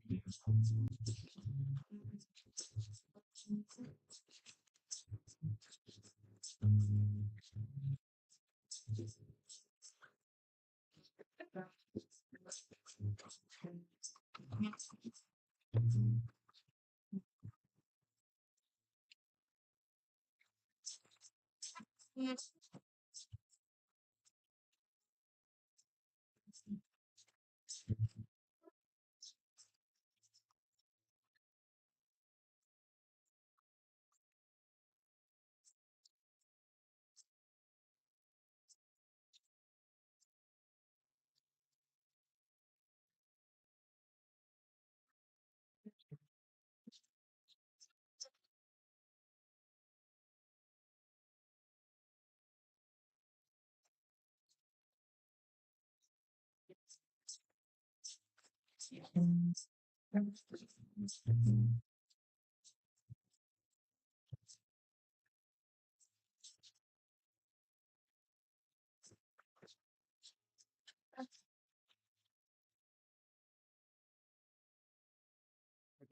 Good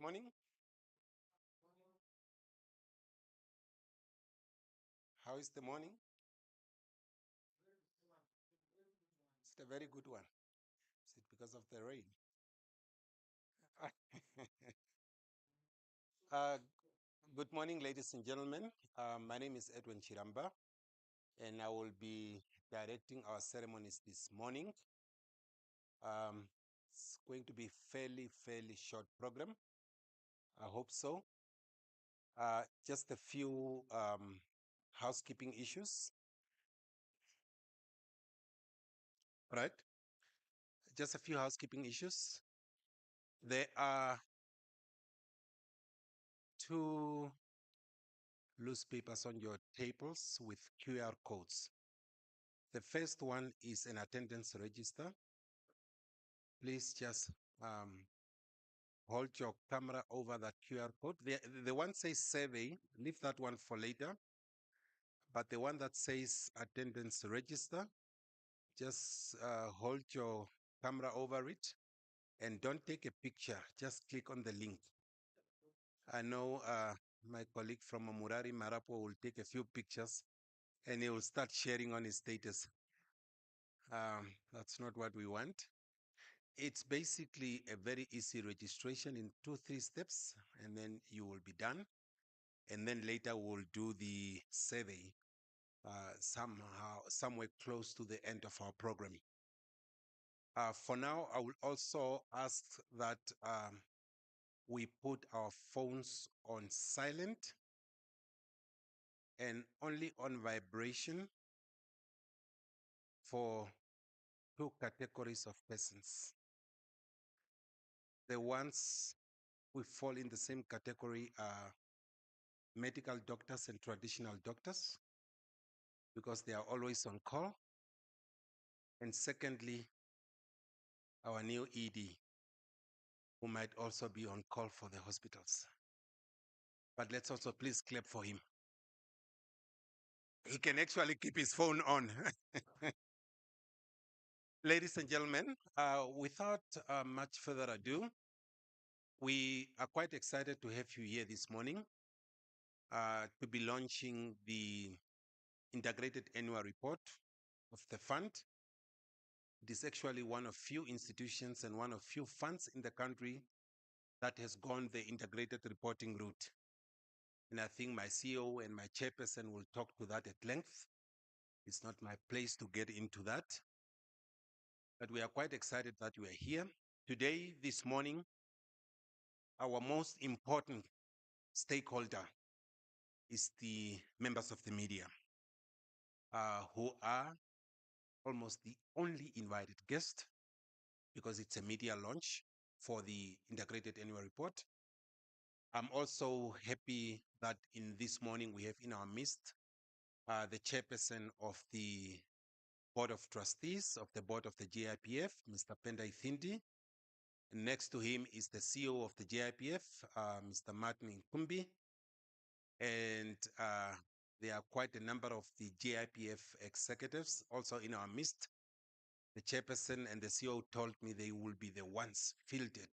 morning. How is the morning? It's a very good one. Is it because of the rain? uh, Good morning, ladies and gentlemen. My name is Edwin Chiramba, and I will be directing our ceremonies this morning. It's going to be fairly short program. I hope so. Just a few housekeeping issues, right? Just a few housekeeping issues. There are two loose papers on your tables with QR codes. The first one is an attendance register. Please just hold your camera over that QR code. The one says survey, leave that one for later. But the one that says attendance register, just hold your camera over it and don't take a picture. Just click on the link. I know my colleague from Murari Marapo will take a few pictures and he will start sharing on his status. That's not what we want. It's basically a very easy registration in 2-3 steps, and then you will be done. And then later we'll do the survey somewhere close to the end of our program. For now, I will also ask that we put our phones on silent and only on vibration for two categories of persons. The ones we fall in the same category are medical doctors and traditional doctors, because they are always on call. And secondly, our new ED, who might also be on call for the hospitals. But let's also please clap for him. He can actually keep his phone on. Ladies and gentlemen, without much further ado, we are quite excited to have you here this morning to be launching the integrated annual report of the fund. It is actually one of few institutions and one of few funds in the country that has gone the integrated reporting route. And I think my CEO and my chairperson will talk to that at length. It's not my place to get into that. But we are quite excited that you are here. Today, this morning, our most important stakeholder is the members of the media, who are almost the only invited guest, because it's a media launch for the integrated annual report. I'm also happy that in this morning we have in our midst the chairperson of the Board of Trustees of the Board of the GIPF, Mr. Penda Ithindi. Next to him is the CEO of the GIPF, Mr. Martin Nkumbi. And there are quite a number of the GIPF executives also in our midst. The chairperson and the CEO told me they will be the ones fielded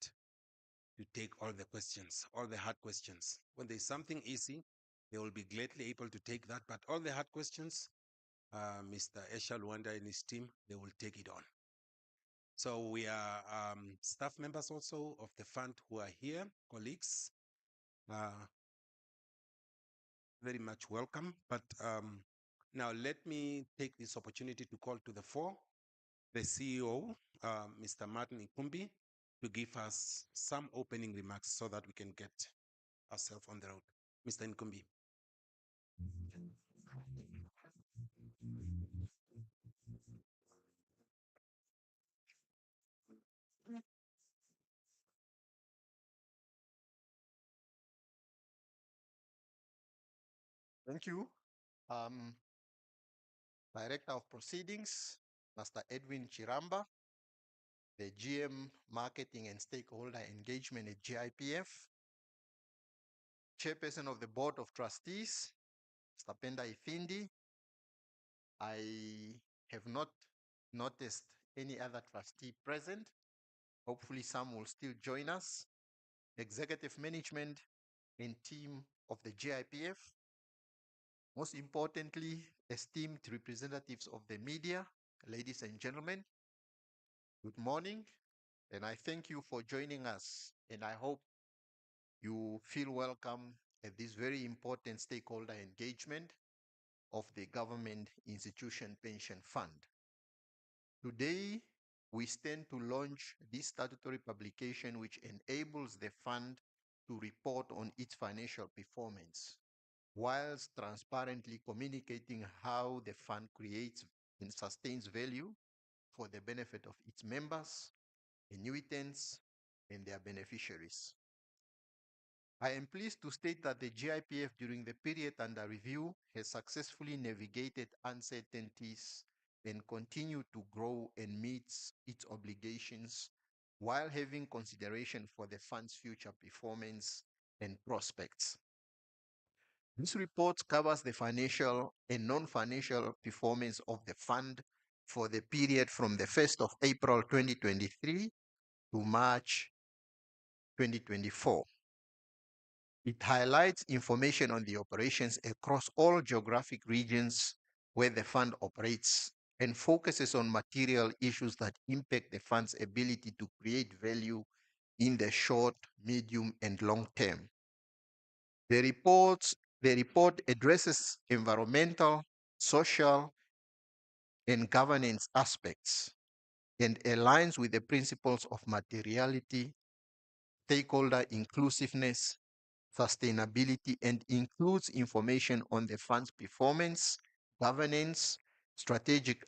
to take all the questions, all the hard questions. When there's something easy, they will be gladly able to take that. But all the hard questions, Mr. Esha Luanda and his team, they will take it on. So we are staff members also of the fund who are here, colleagues, uh, very much welcome. But now let me take this opportunity to call to the fore the CEO, Mr. Martin Ikumbi, to give us some opening remarks so that we can get ourselves on the road. Mr. Nkumbi. Thank you. Um, Director of Proceedings, Master Edwin Chiramba, the GM Marketing and Stakeholder Engagement at GIPF, Chairperson of the Board of Trustees, Mr. Penda Ifindi. I have not noticed any other trustee present. Hopefully some will still join us. Executive management and team of the GIPF. Most importantly, esteemed representatives of the media, ladies and gentlemen, good morning, and I thank you for joining us. And I hope you feel welcome at this very important stakeholder engagement of the Government Institution Pension Fund. Today, we stand to launch this statutory publication which enables the fund to report on its financial performance, whilst transparently communicating how the fund creates and sustains value for the benefit of its members, annuitants, and their beneficiaries. I am pleased to state that the GIPF during the period under review has successfully navigated uncertainties and continued to grow and meets its obligations while having consideration for the fund's future performance and prospects. This report covers the financial and non-financial performance of the fund for the period from the 1st of April 2023 to March 2024. It highlights information on the operations across all geographic regions where the fund operates and focuses on material issues that impact the fund's ability to create value in the short, medium, and long term. The report addresses environmental, social, and governance aspects and aligns with the principles of materiality, stakeholder inclusiveness, sustainability, and includes information on the fund's performance, governance, strategic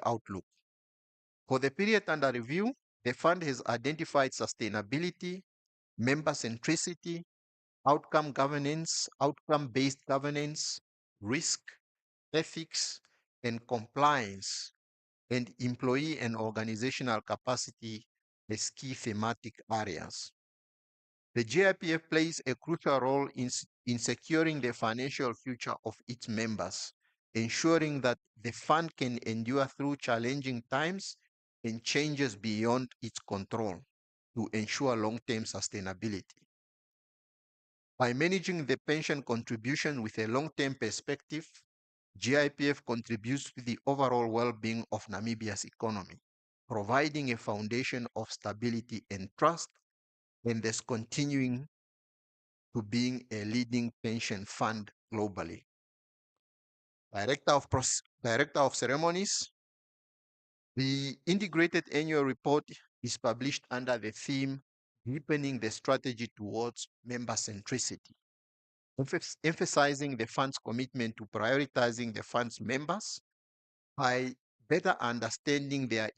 outlook. For the period under review, the fund has identified sustainability, member centricity, outcome-based governance, risk, ethics, and compliance, and employee and organizational capacity as key thematic areas. The GIPF plays a crucial role in securing the financial future of its members, ensuring that the fund can endure through challenging times and changes beyond its control to ensure long-term sustainability. By managing the pension contribution with a long-term perspective, GIPF contributes to the overall well-being of Namibia's economy, providing a foundation of stability and trust, and thus continuing to being a leading pension fund globally. Director of Ceremonies, the integrated annual report is published under the theme Deepening the Strategy Towards Member Centricity, emphasizing the fund's commitment to prioritizing the fund's members by better understanding their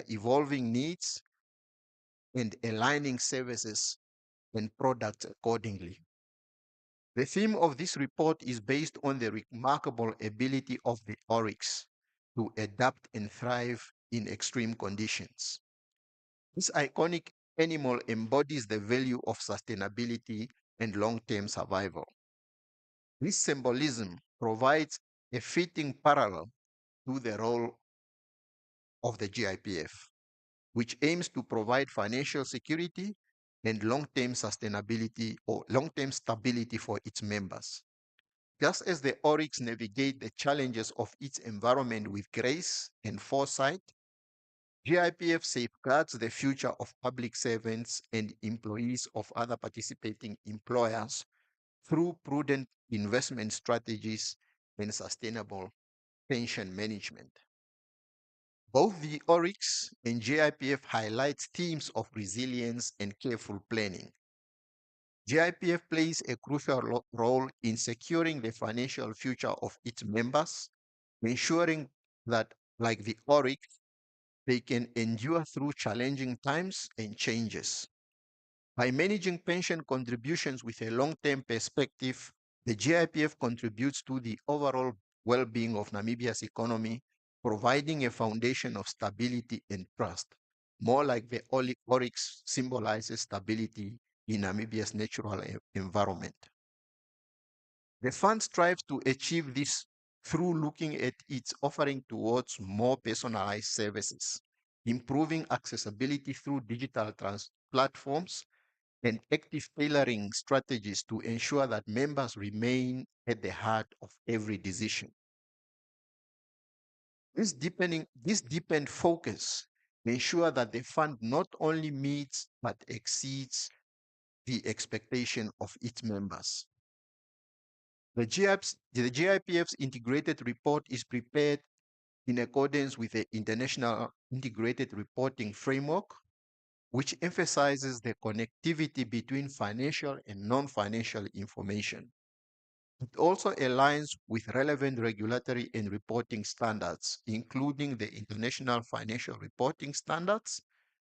evolving needs and aligning services and products accordingly. The theme of this report is based on the remarkable ability of the oryx to adapt and thrive in extreme conditions. This iconic animal embodies the value of sustainability and long-term survival. This symbolism provides a fitting parallel to the role of the GIPF, which aims to provide financial security and long-term sustainability or long-term stability for its members. Just as the ORICs navigate the challenges of its environment with grace and foresight, GIPF safeguards the future of public servants and employees of other participating employers through prudent investment strategies and sustainable pension management. Both the ORICs and GIPF highlight themes of resilience and careful planning. GIPF plays a crucial role in securing the financial future of its members, ensuring that, like the ORICs, they can endure through challenging times and changes. By managing pension contributions with a long-term perspective, the GIPF contributes to the overall well-being of Namibia's economy, providing a foundation of stability and trust, more like the oryx symbolizes stability in Namibia's natural environment. The fund strives to achieve this through looking at its offering towards more personalized services, improving accessibility through digital platforms, and active tailoring strategies to ensure that members remain at the heart of every decision. This deepened focus ensure that the fund not only meets but exceeds the expectation of its members. The GIPF's integrated report is prepared in accordance with the International Integrated Reporting Framework, which emphasizes the connectivity between financial and non-financial information. It also aligns with relevant regulatory and reporting standards, including the International Financial Reporting Standards,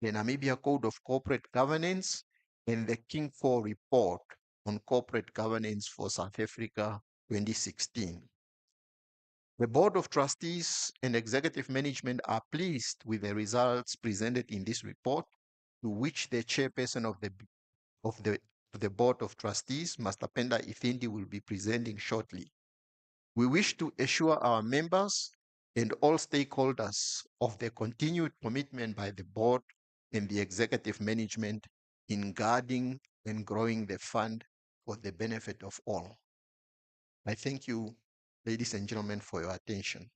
the Namibia Code of Corporate Governance, and the King 4 report on corporate governance for South Africa 2016. The Board of Trustees and Executive Management are pleased with the results presented in this report, to which the chairperson of the Board of Trustees, Master Penda Ifindi, will be presenting shortly. We wish to assure our members and all stakeholders of the continued commitment by the board and the executive management in guarding and growing the fund for the benefit of all. I thank you, ladies and gentlemen, for your attention.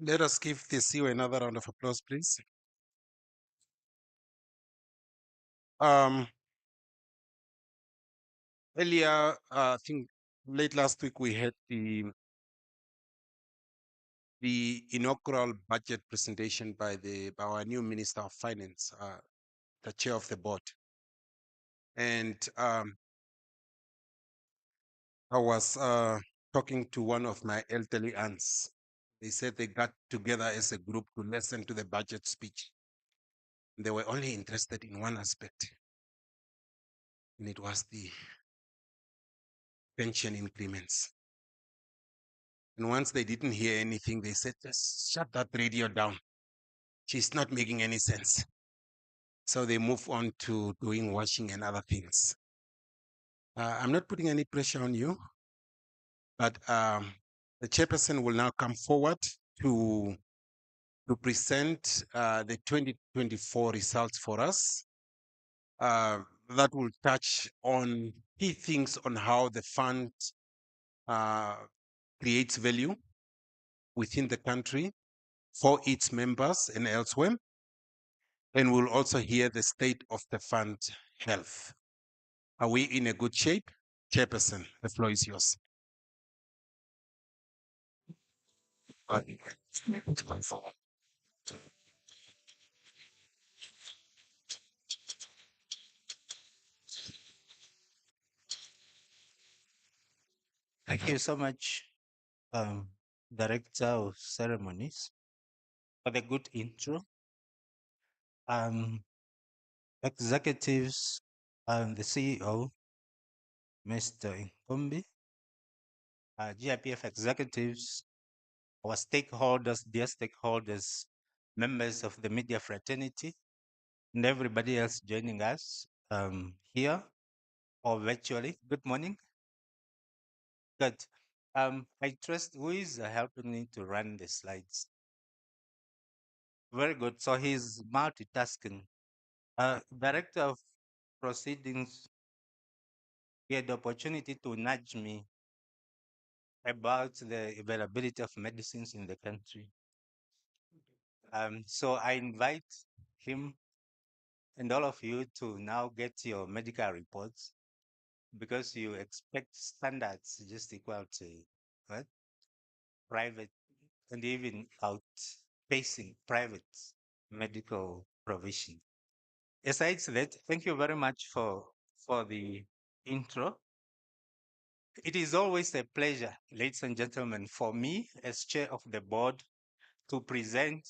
Let us give the CEO another round of applause, please. Um, Earlier, I think late last week, we had the inaugural budget presentation by our new Minister of Finance, the chair of the board. And I was talking to one of my elderly aunts. They said they got together as a group to listen to the budget speech. They were only interested in one aspect, and it was the pension increments. And once they didn't hear anything, they said, just shut that radio down. She's not making any sense. So they move on to doing washing and other things. I'm not putting any pressure on you, but the chairperson will now come forward to present the 2024 results for us. That will touch on key things on how the fund creates value within the country for its members and elsewhere. And we'll also hear the state of the fund health. Are we in a good shape? Chairperson, the floor is yours. Thank you so much, Director of Ceremonies, for the good intro. Executives, the CEO, Mr. Inkumbi, GIPF executives, our stakeholders, dear stakeholders, members of the media fraternity, and everybody else joining us here or virtually. Good morning. Good. I trust who is helping me to run the slides. Very good. So he's multitasking. Director of Proceedings, he had the opportunity to nudge me about the availability of medicines in the country. So I invite him and all of you to now get your medical reports because you expect standards just equal to what? Private and even outpacing private medical provision. Aside that, thank you very much for the intro. It is always a pleasure, ladies and gentlemen, for me as chair of the board to present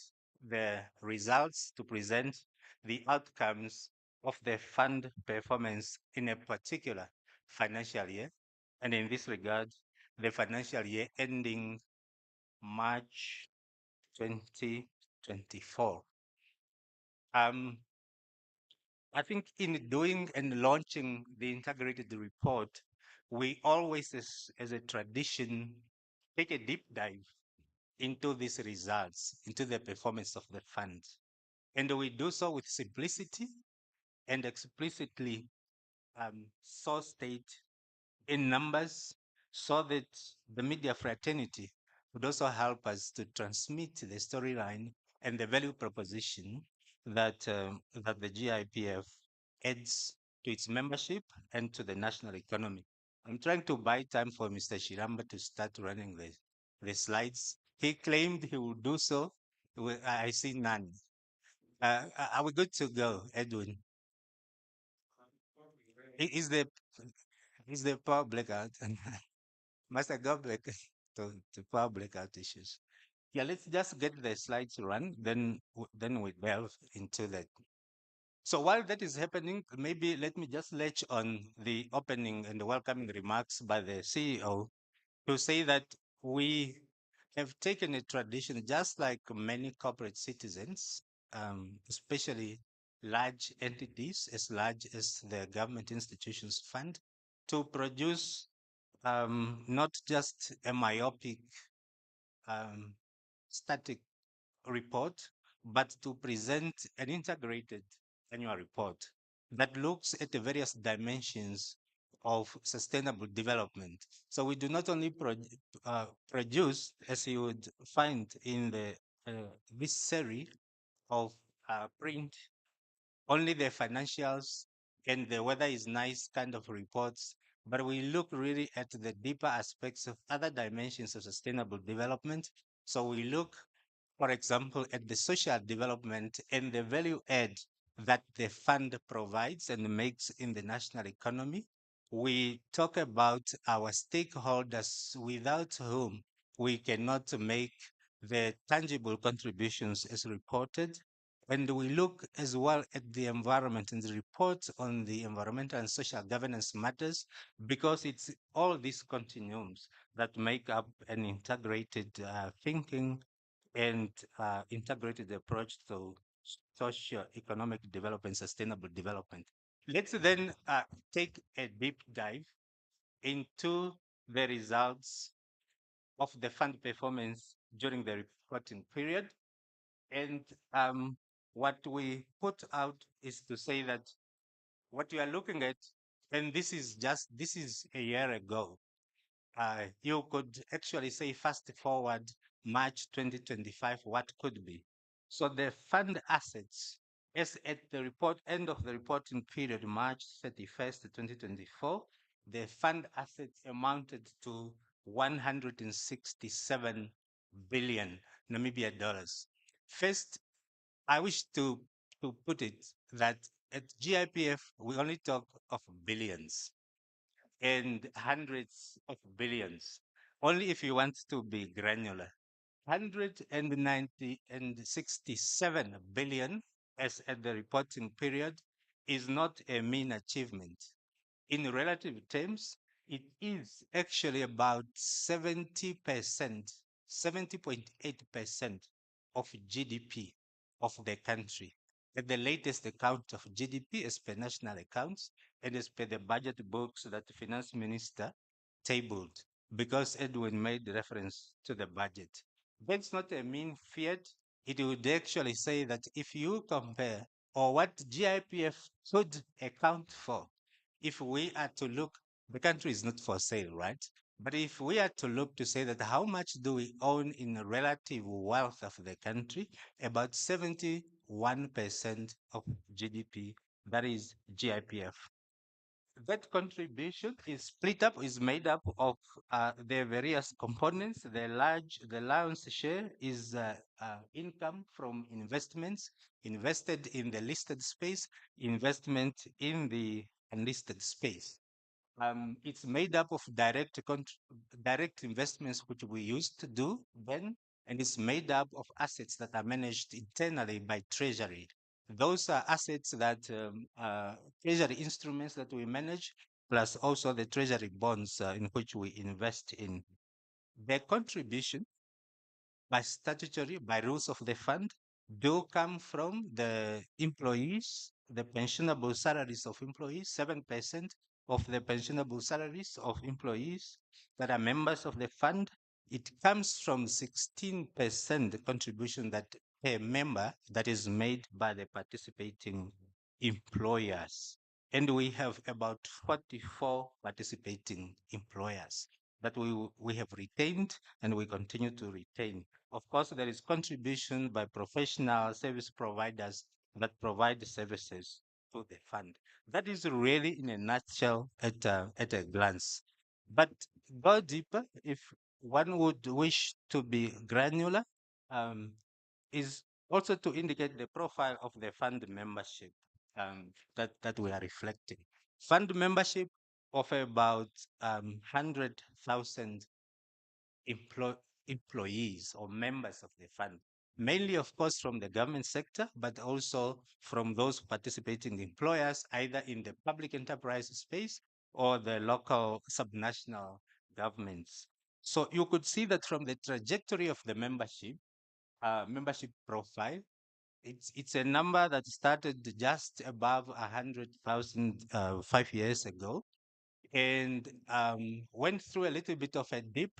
the results, to present the outcomes of the fund performance in a particular financial year. And in this regard, the financial year ending March 2024. I think in doing and launching the integrated report, we always, as a tradition, take a deep dive into these results, into the performance of the fund. And we do so with simplicity and explicitly so state in numbers so that the media fraternity would also help us to transmit the storyline and the value proposition that the GIPF adds to its membership and to the national economy. I'm trying to buy time for Mr. Shiramba to start running the slides. He claimed he would do so. I see none. Are we good to go, Edwin? Is the power blackout? Must I go back to power blackout issues? Yeah, let's just get the slides run, then we delve into that. So while that is happening, maybe let me just latch on the opening and the welcoming remarks by the CEO to say that we have taken a tradition, just like many corporate citizens, especially large entities as large as the government institutions fund, to produce not just a myopic, um, static report, but to present an integrated annual report that looks at the various dimensions of sustainable development. So we do not only produce, as you would find in the this series of print, only the financials and the weather is nice kind of reports, but we look really at the deeper aspects of other dimensions of sustainable development. So we look, for example, at the social development and the value add that the fund provides and makes in the national economy. We talk about our stakeholders without whom we cannot make the tangible contributions as reported. And we look as well at the environment and the reports on the environmental and social governance matters, because it's all these continuums that make up an integrated thinking and integrated approach to socio-economic development, sustainable development. Let's then take a deep dive into the results of the fund performance during the reporting period. And what we put out is to say that what you are looking at, and this is a year ago, you could actually say fast forward March 2025, what could be. So the fund assets, as at the report end of the reporting period, March 31st, 2024, the fund assets amounted to 167 billion Namibia dollars. First, I wish to put it that at GIPF we only talk of billions and hundreds of billions. Only if you want to be granular. 190 and 67 billion as at the reporting period is not a mean achievement. In relative terms, it is actually about 70%, 70.8% of GDP of the country. at the latest account of GDP as per national accounts and as per the budget books that the finance minister tabled, because Edwin made reference to the budget. That's not a mean fiat. It would actually say that if you compare or what GIPF could account for, if we are to look, the country is not for sale, right? But if we are to look to say that how much do we own in the relative wealth of the country, about 71% of GDP, that is GIPF. That contribution is split up, is made up of the various components. The lion's share is income from investments invested in the listed space, investment in the unlisted space. It's made up of direct investments, which we used to do then, and it's made up of assets that are managed internally by Treasury. Those are assets that Treasury instruments that we manage, plus also the Treasury bonds in which we invest in. Their contribution by statutory, by rules of the fund, do come from the employees, the pensionable salaries of employees, 7% of the pensionable salaries of employees that are members of the fund. It comes from 16% contribution that a member that is made by the participating employers. And we have about 44 participating employers that we have retained and we continue to retain. Of course, there is contribution by professional service providers that provide services to the fund. That is really in a nutshell at a glance. But go deeper, if one would wish to be granular, um, is also to indicate the profile of the fund membership that we are reflecting. Fund membership of about 100,000 employ- employees or members of the fund, mainly, of course, from the government sector, but also from those participating employers, either in the public enterprise space or the local subnational governments. So you could see that from the trajectory of the membership profile, it's a number that started just above 100,000 5 years ago, and went through a little bit of a dip,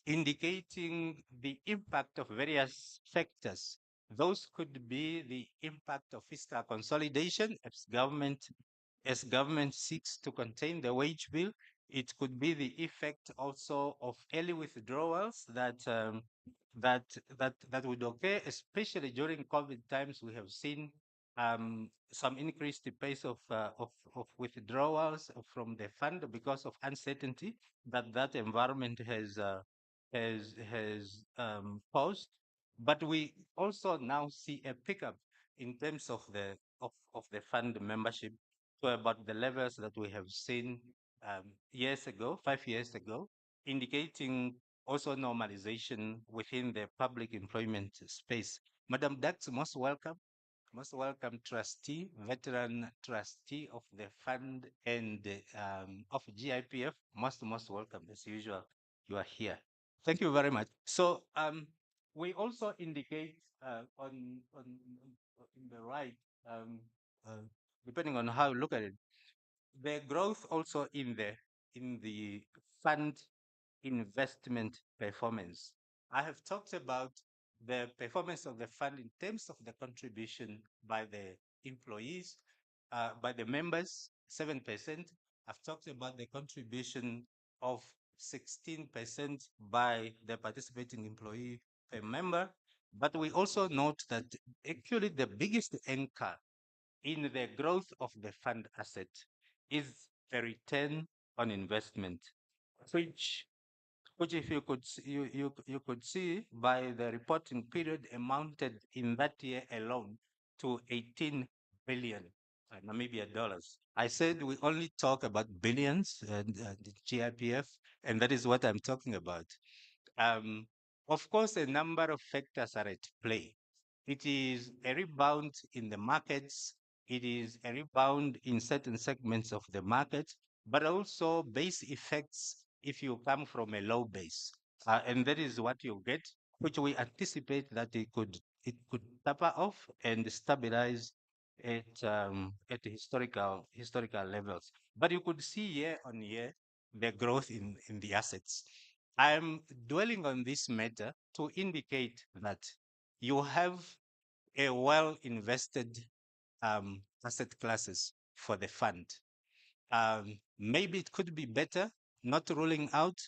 indicating the impact of various factors. Those could be the impact of fiscal consolidation as government seeks to contain the wage bill. It could be the effect also of early withdrawals that that would occur, especially during COVID times. We have seen some increased pace of withdrawals from the fund because of uncertainty that environment has caused. But we also now see a pickup in terms of the fund membership to about the levels that we have seen years ago, 5 years ago, indicating also normalization within the public employment space. Madam Dax, most welcome trustee, veteran trustee of the fund and of GIPF. Most welcome as usual. You are here. Thank you very much. So we also indicate on in the right, um, uh, depending on how you look at it, the growth also in the fund investment performance. I have talked about the performance of the fund in terms of the contribution by the employees, by the members, 7%. I've talked about the contribution of 16% by the participating employee per member. But we also note that actually the biggest anchor in the growth of the fund asset is the return on investment, which if you could see, you could see by the reporting period amounted in that year alone to 18 billion Namibia dollars. I said we only talk about billions and the GIPF, and that is what I'm talking about. Um, of course, a number of factors are at play. It is a rebound in the markets. It is a rebound in certain segments of the market, but also base effects if you come from a low base. And that is what you get, which we anticipate that it could taper off and stabilize at historical levels. But you could see year on year the growth in the assets. I'm dwelling on this matter to indicate that you have a well invested asset classes for the fund. Maybe it could be better, not ruling out,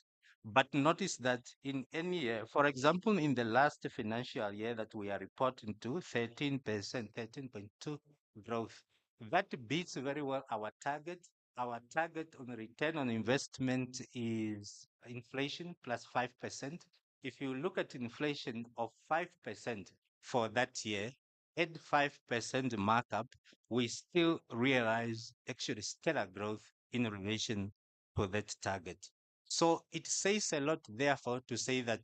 but notice that in any year, for example, in the last financial year that we are reporting to, 13%, 13.2 growth, that beats very well our target. Our target on return on investment is inflation plus 5%. If you look at inflation of 5% for that year, add 5% markup, we still realize actually stellar growth in relation to that target. So it says a lot, therefore, to say that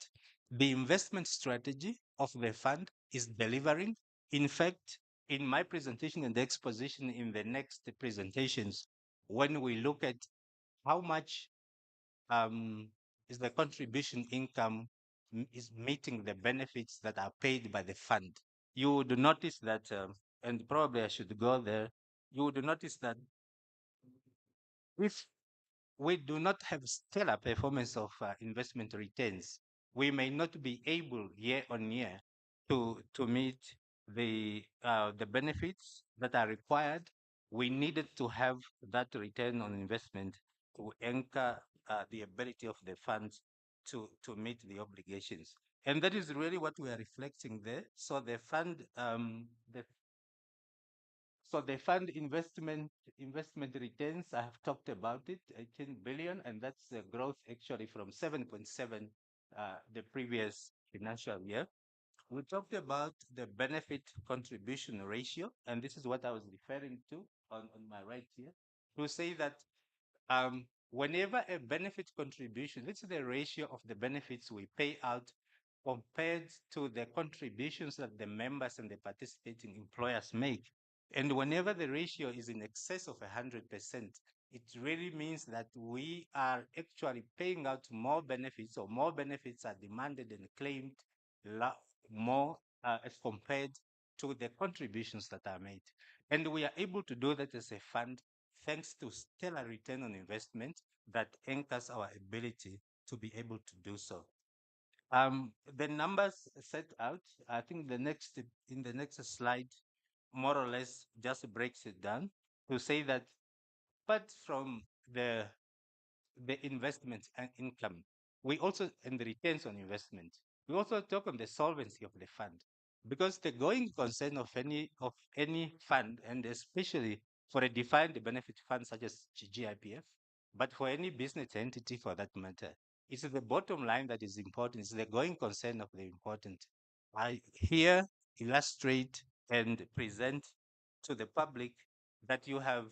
the investment strategy of the fund is delivering. In fact, in my presentation and the exposition in the next presentations, when we look at how much um, is the contribution income is meeting the benefits that are paid by the fund, you would notice that, and probably I should go there, you would notice that if we do not have stellar performance of investment returns, we may not be able year on year to meet the benefits that are required. We needed to have that return on investment to anchor the ability of the funds to meet the obligations. And that is really what we are reflecting there. So the fund investment returns, I have talked about it, 18 billion, and that's a growth actually from 7.7 the previous financial year. We talked about the benefit contribution ratio, and this is what I was referring to on my right here, to say that whenever a benefit contribution, this is the ratio of the benefits we pay out compared to the contributions that the members and the participating employers make. And whenever the ratio is in excess of 100%, it really means that we are actually paying out more benefits, or more benefits are demanded and claimed more as compared to the contributions that are made. And we are able to do that as a fund thanks to stellar return on investment that anchors our ability to be able to do so. The numbers set out, I think in the next slide, more or less just breaks it down to say that apart from the investment and income, we also, and the returns on investment, we also talk on the solvency of the fund, because the going concern of any fund, and especially for a defined benefit fund such as GIPF, but for any business entity for that matter, it's the bottom line that is important. It's the going concern of the important. I here illustrate and present to the public that you have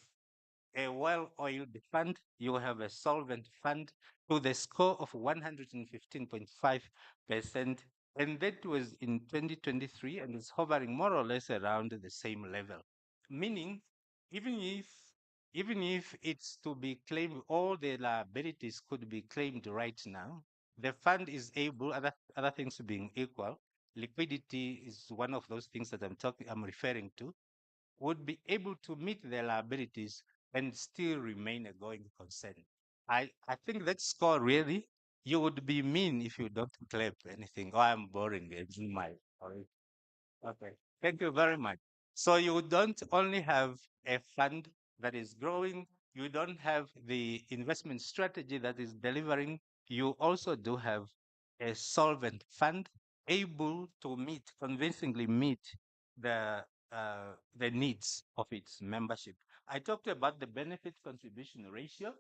a well-oiled fund, you have a solvent fund to the score of 115.5%, and that was in 2023 and is hovering more or less around the same level. Meaning, even if even if it's to be claimed, all the liabilities could be claimed right now, the fund is able, other things being equal, liquidity is one of those things that I'm referring to, would be able to meet their liabilities and still remain a going concern. I think that score really, you would be mean if you don't claim anything. Oh, I'm boring. It's my sorry. Okay. Thank you very much. So you don't only have a fund that is growing, you don't have the investment strategy that is delivering, you also do have a solvent fund able to convincingly meet the needs of its membership. I talked about the benefit contribution ratio,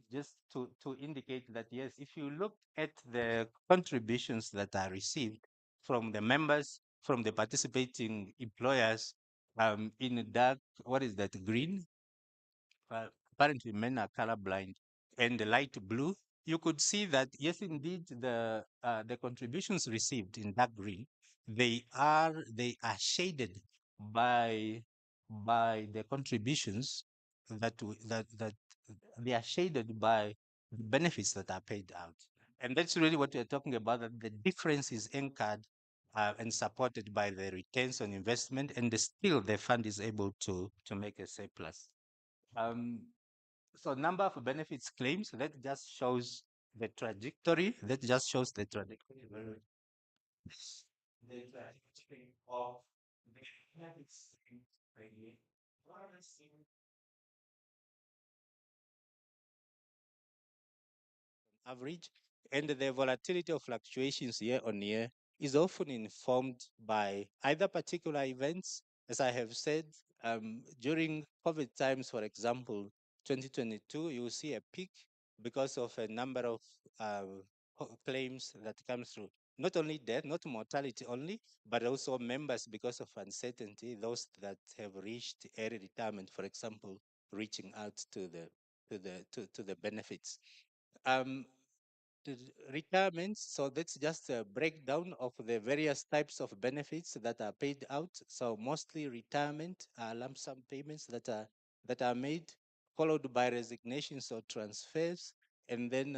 just to indicate that, yes, if you look at the contributions that are received from the members, from the participating employers, in dark, what is that, green? Apparently men are colorblind, and the light blue, you could see that, yes, indeed, the contributions received in dark green, they are shaded by the contributions that they are shaded by the benefits that are paid out. And that's really what we're talking about, that the difference is anchored and supported by the returns on investment, and still the fund is able to make a surplus. Um, so number of benefits claims, that just shows the trajectory. That just shows the trajectory. The trajectory of the benefits claims per year. Average, and the volatility of fluctuations year on year is often informed by either particular events, as I have said, during COVID times, for example, 2022, you will see a peak because of a number of claims that come through. Not only death, not mortality only, but also members because of uncertainty, those that have reached early retirement, for example, reaching out to the benefits. Um, Retirements. So that's just a breakdown of the various types of benefits that are paid out. So mostly retirement lump sum payments that are made, followed by resignations or transfers, and then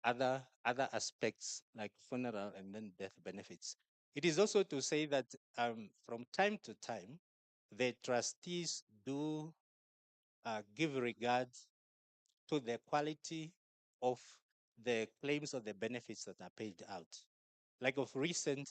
other aspects like funeral and then death benefits. It is also to say that from time to time, the trustees do give regard to the quality of the claims or the benefits that are paid out. Like of recent,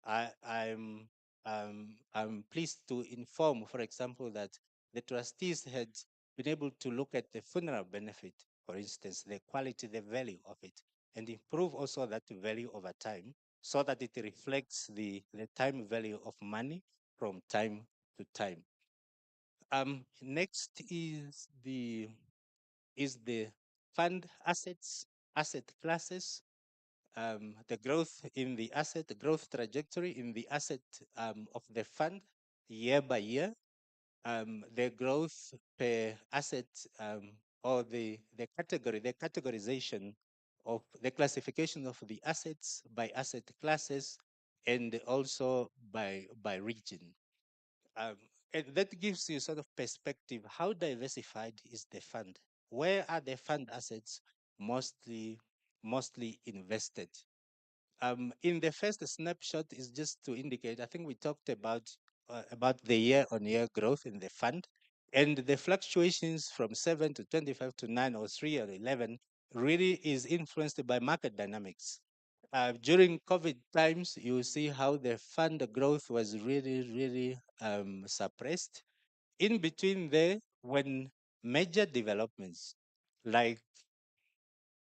I, I'm I'm pleased to inform, for example, that the trustees had been able to look at the funeral benefit, for instance, the quality, the value of it, and improve also that value over time, so that it reflects the time value of money from time to time. Next is the fund assets, asset classes, the growth in the asset, the growth trajectory in the asset of the fund year by year, the growth per asset or the category, the categorization of the classification of the assets by asset classes and also by region. Um, and that gives you sort of perspective. How diversified is the fund? Where are the fund assets mostly invested? In the first snapshot is just to indicate. I think we talked about the year-on-year growth in the fund, and the fluctuations from 7 to 25 to 9 or 3 or 11 really is influenced by market dynamics. During COVID times, you see how the fund growth was really suppressed. In between there, when major developments like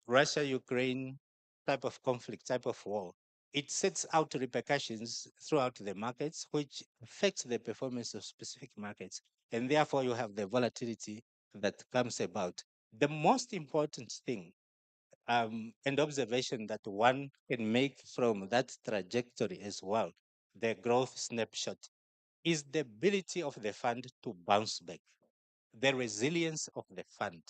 Russia Ukraine type of conflict, type of war, it sets out repercussions throughout the markets, which affects the performance of specific markets. And therefore, you have the volatility that comes about. The most important thing and observation that one can make from that trajectory as well, the growth snapshot, is the ability of the fund to bounce back, the resilience of the fund.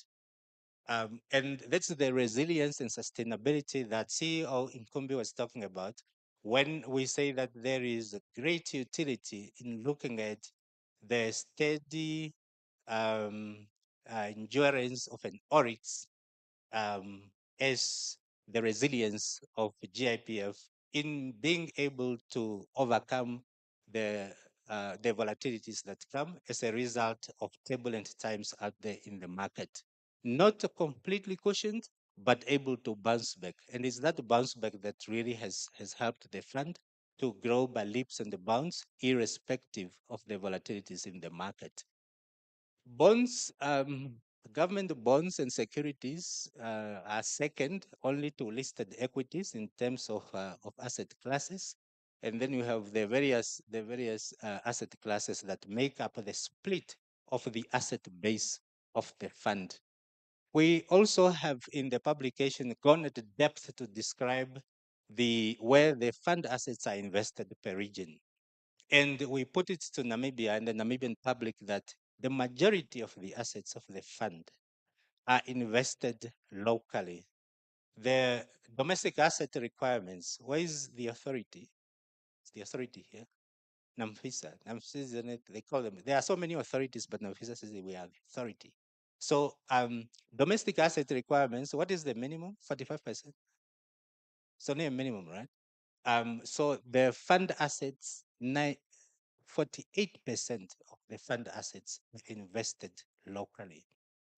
And that's the resilience and sustainability that CEO Inkumbi was talking about when we say that there is a great utility in looking at the steady um, endurance of an ORIX um, as the resilience of GIPF in being able to overcome the the volatilities that come as a result of turbulent times out there in the market. Not completely cushioned, but able to bounce back. And it's that bounce back that really has helped the fund to grow by leaps and bounds, irrespective of the volatilities in the market. Bonds, government bonds and securities are second only to listed equities in terms of asset classes. And then you have the various asset classes that make up the split of the asset base of the fund. We also have in the publication gone at depth to describe where the fund assets are invested per region. And we put it to Namibia and the Namibian public that the majority of the assets of the fund are invested locally. The domestic asset requirements, where is the authority? It's the authority here. NAMFISA. NAMFISA, they call them. There are so many authorities, but NAMFISA says we are the authority. So domestic asset requirements, what is the minimum? 45%. It's only a minimum, right? So the fund assets, 48% of the fund assets are invested locally.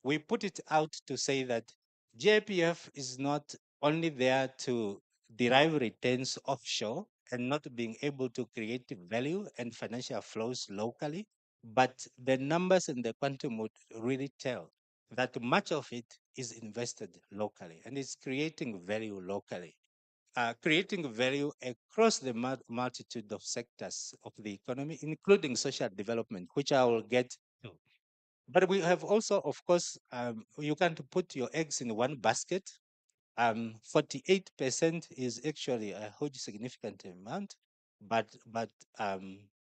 We put it out to say that GIPF is not only there to derive returns offshore and not being able to create value and financial flows locally, but the numbers and the quantum would really tell that much of it is invested locally and is creating value locally. Creating value across the multitude of sectors of the economy, including social development, which I will get to. But we have also, of course, you can't put your eggs in one basket. 48% is actually a huge significant amount, but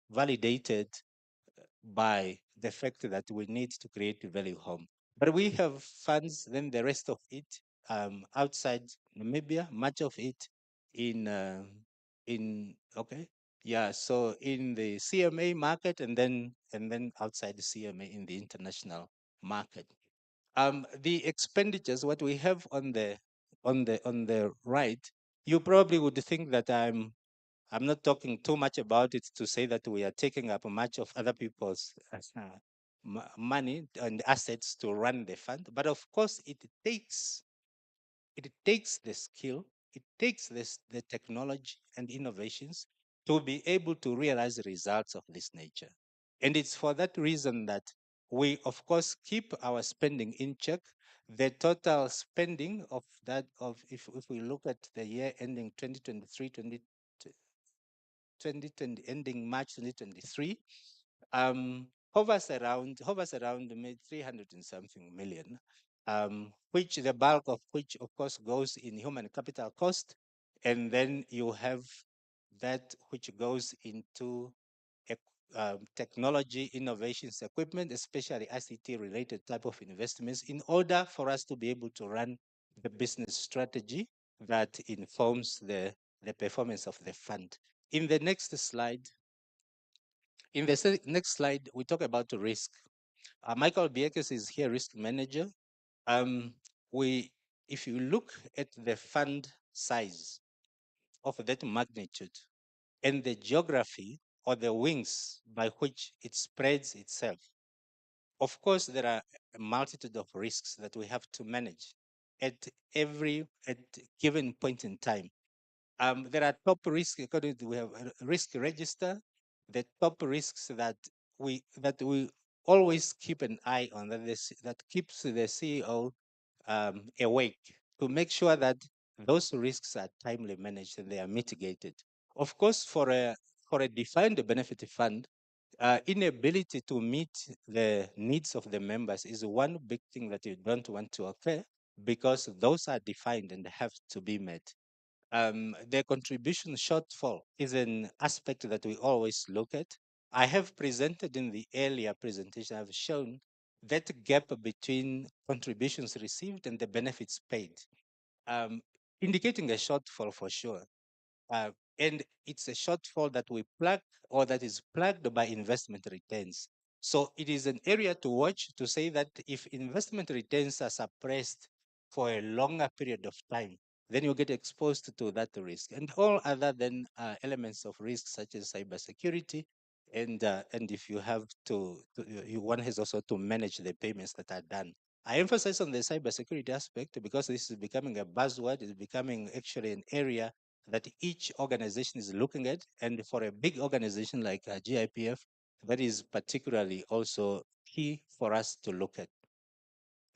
validated by the fact that we need to create a value home. But we have funds, then the rest of it outside Namibia, much of it in okay, yeah. So in the CMA market, and then outside the CMA in the international market. The expenditures, what we have on the right, you probably would think that I'm not talking too much about it to say that we are taking up much of other people's money and assets to run the fund. But of course, it takes the skill, it takes the technology and innovations to be able to realize results of this nature. And it's for that reason that we, of course, keep our spending in check. The total spending of that, if we look at the year ending 2023, 2020, ending March 2023, hovers around maybe 300 and something million, which the bulk of which, of course, goes in human capital cost, and then you have that which goes into technology innovations equipment, especially ICT related type of investments, in order for us to be able to run the business strategy that informs the performance of the fund. In the next slide, next slide, we talk about the risk. Michael Biekes is here, risk manager. Um, we, if you look at the fund size of that magnitude and the geography or the wings by which it spreads itself, of course, there are a multitude of risks that we have to manage at at given point in time. There are top risks according to we have a risk register. The top risks that we always keep an eye on, that keeps the CEO awake to make sure that those risks are timely managed and they are mitigated. Of course, for a defined benefit fund, inability to meet the needs of the members is one big thing that you don't want to occur, because those are defined and have to be met. The contribution shortfall is an aspect that we always look at. I have presented in the earlier presentation, I've shown that gap between contributions received and the benefits paid, um, indicating a shortfall for sure. Uh, and it's a shortfall that we plug, or that is plugged by investment returns. So it is an area to watch, to say that if investment returns are suppressed for a longer period of time, then you get exposed to that risk, and all other then elements of risk such as cybersecurity. And if you have one has also to manage the payments that are done. I emphasize on the cybersecurity aspect because this is becoming a buzzword. It's becoming actually an area that each organization is looking at. And for a big organization like GIPF, that is particularly also key for us to look at.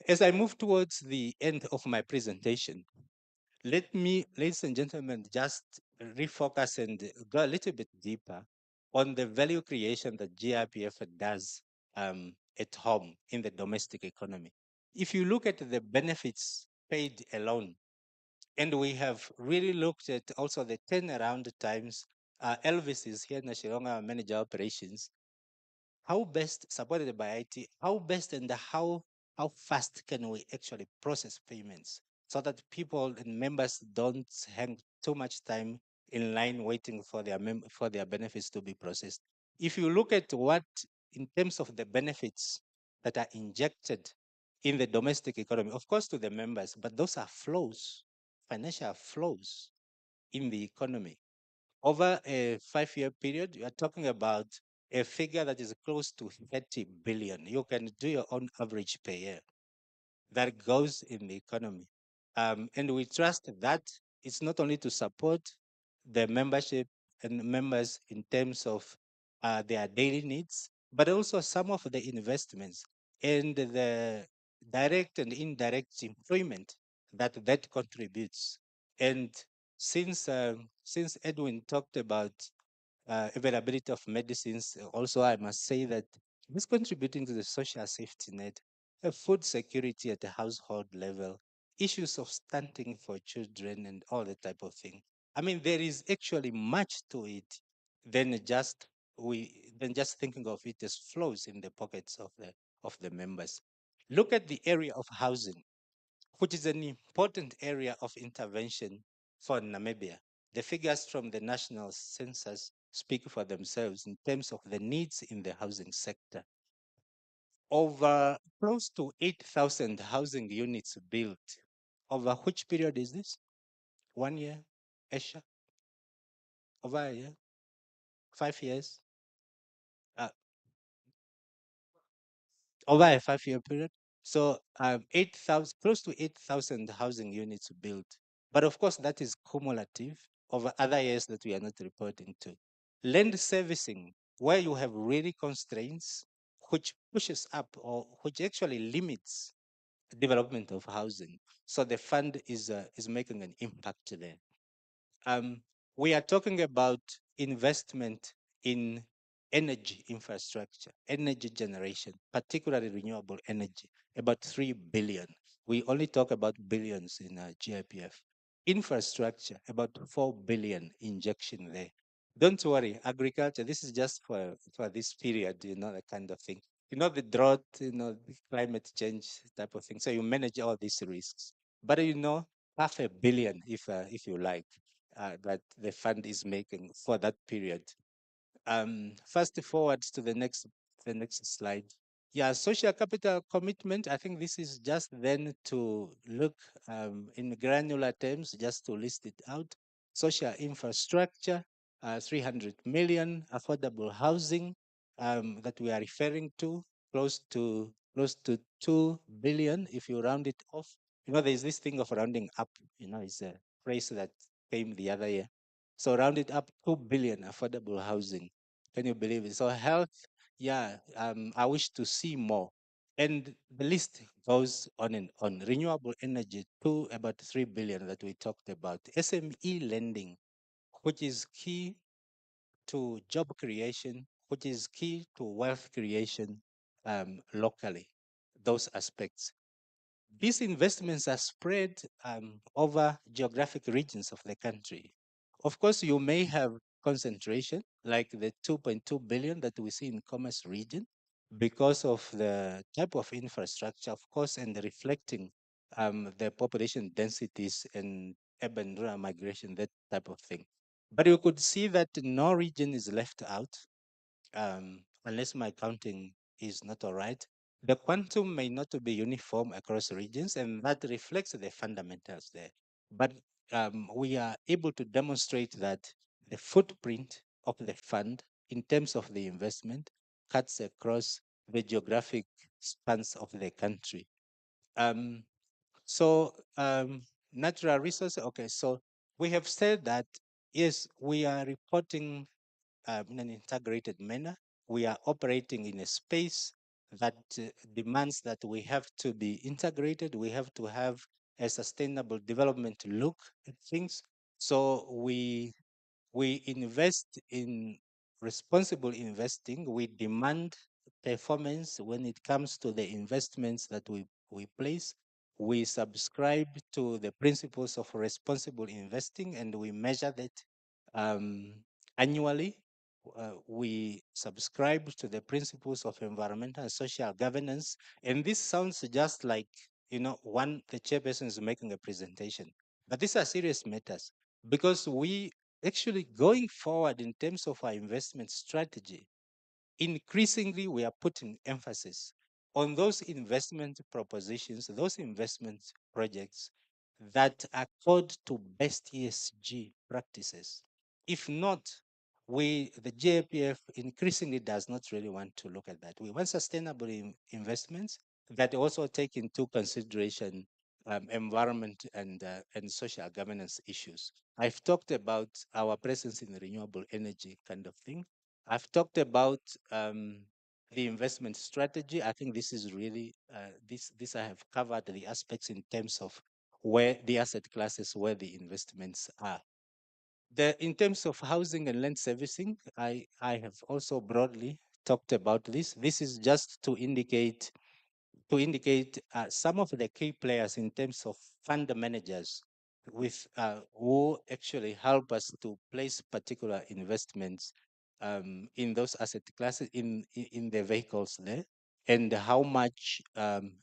As I move towards the end of my presentation, let me, ladies and gentlemen, just refocus and go a little bit deeper on the value creation that GIPF does at home in the domestic economy. If you look at the benefits paid alone, and we have really looked at also the turnaround times. Elvis is here, Nashiranga Manager Operations. How best, supported by IT, how best and how fast can we actually process payments so that people and members don't hang too much time in line waiting for their benefits to be processed? If you look at what, in terms of the benefits that are injected in the domestic economy, of course to the members, but those are flows, financial flows in the economy. Over a 5-year period, you are talking about a figure that is close to 30 billion. You can do your own average per year that goes in the economy. And we trust that it's not only to support the membership and members in terms of their daily needs, but also some of the investments and the direct and indirect employment that contributes. And since Edwin talked about availability of medicines, also I must say that this contributing to the social safety net, food security at the household level, issues of stunting for children, and all that type of thing. I mean, there is actually much to it than just thinking of it as flows in the pockets of the members. Look at the area of housing, which is an important area of intervention for Namibia. The figures from the national census speak for themselves in terms of the needs in the housing sector. Over close to 8,000 housing units built. Over which period is this? 1 year? Esha? Over a year? 5 years? Uh, over a 5-year period. So 8,000, close to 8,000 housing units built. But of course, that is cumulative over other years that we are not reporting to. Land servicing, where you have really constraints, which pushes up or which actually limits development of housing. So the fund is making an impact there. Um, we are talking about investment in energy infrastructure, energy generation, particularly renewable energy, about 3 billion. We only talk about billions in GIPF. Infrastructure, about 4 billion injection there. Don't worry, agriculture, this is just for this period, that kind of thing. The drought, the climate change type of thing. So you manage all these risks. But half a billion, if you like, that the fund is making for that period. Fast forward to the next slide. Yeah, social capital commitment. I think this is just then to look in granular terms, just to list it out. Social infrastructure, 300 million, affordable housing that we are referring to, close to 2 billion if you round it off. There's this thing of rounding up. It's a phrase that came the other year. So round it up, 2 billion affordable housing. Can you believe it? So health, yeah, I wish to see more. And the list goes on and on. Renewable energy, to about 3 billion that we talked about. SME lending, which is key to job creation, which is key to wealth creation locally, those aspects. These investments are spread over geographic regions of the country. Of course, you may have concentration, like the 2.2 billion that we see in Commerce region, because of the type of infrastructure, of course, and reflecting the population densities and urban rural migration, that type of thing. But you could see that no region is left out, unless my counting is not all right. The quantum may not be uniform across regions, and that reflects the fundamentals there. But we are able to demonstrate that the footprint of the fund in terms of the investment cuts across the geographic spans of the country. Um, so natural resources, okay, so we have said that, yes, we are reporting in an integrated manner. We are operating in a space that demands that we have to be integrated. We have to have a sustainable development look at things. So we invest in responsible investing. We demand performance when it comes to the investments that we place. We subscribe to the principles of responsible investing, and we measure that um, annually. We subscribe to the principles of environmental and social governance. And this sounds just like, the chairperson is making a presentation. But these are serious matters, because we actually, going forward in terms of our investment strategy, increasingly we are putting emphasis on those investment propositions, those investment projects that accord to best ESG practices. If not, the JPF increasingly does not really want to look at that. We want sustainable investments that also take into consideration environment and social governance issues. I've talked about our presence in renewable energy kind of thing. I've talked about the investment strategy. I think this is really this I have covered the aspects in terms of where the asset classes, where the investments are. In terms of housing and land servicing, I have also broadly talked about this. This is just to indicate some of the key players in terms of fund managers with who actually help us to place particular investments in those asset classes in the vehicles there, and how much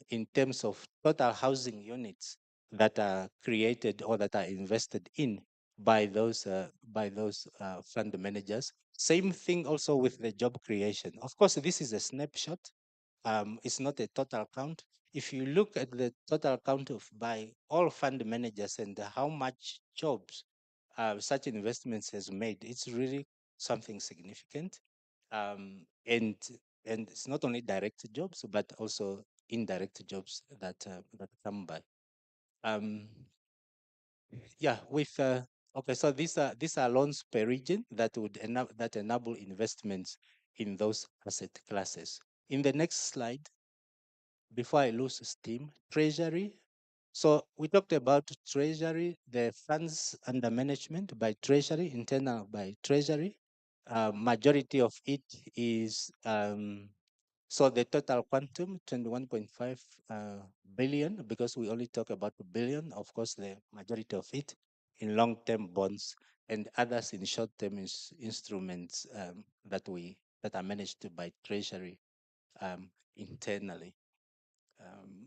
in terms of total housing units that are created or that are invested in by those fund managers. Same thing also with the job creation. Of course, this is a snapshot. It's not a total count. If you look at the total count of by all fund managers and how much jobs such investments has made, it's really something significant. And it's not only direct jobs but also indirect jobs that come by. Um, yeah, with okay, so these are loans per region that would enable investments in those asset classes. In the next slide, before I lose steam, treasury. So we talked about treasury, the funds under management by treasury, internal by treasury. Majority of it is so the total quantum 21.5 billion, because we only talk about a billion. Of course, the majority of it in long-term bonds and others in short-term instruments that are managed by treasury internally. Um,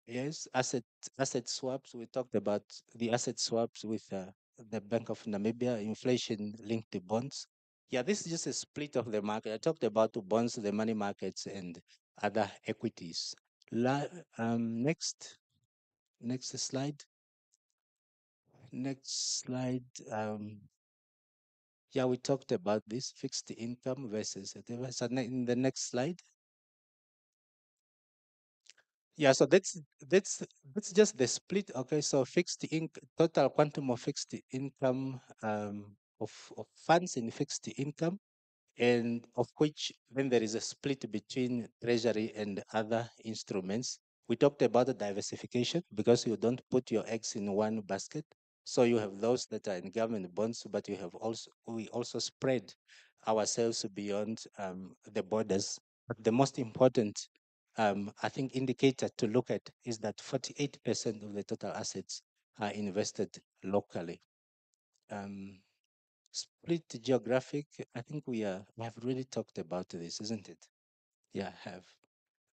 yes, asset swaps. We talked about the asset swaps with the Bank of Namibia, inflation-linked bonds. Yeah, this is just a split of the market. I talked about the bonds, the money markets, and other equities. Next, next slide. Next slide. Yeah, we talked about this fixed income versus whatever. So in the next slide. Yeah, so that's just the split. Okay, so total quantum of fixed income of funds in fixed income, and of which then there is a split between treasury and other instruments. We talked about the diversification because you don't put your eggs in one basket. So you have those that are in government bonds, but we also spread ourselves beyond the borders. But the most important, I think, indicator to look at is that 48% of the total assets are invested locally. Um, Split geographic, I think we have really talked about this, isn't it? Yeah, have.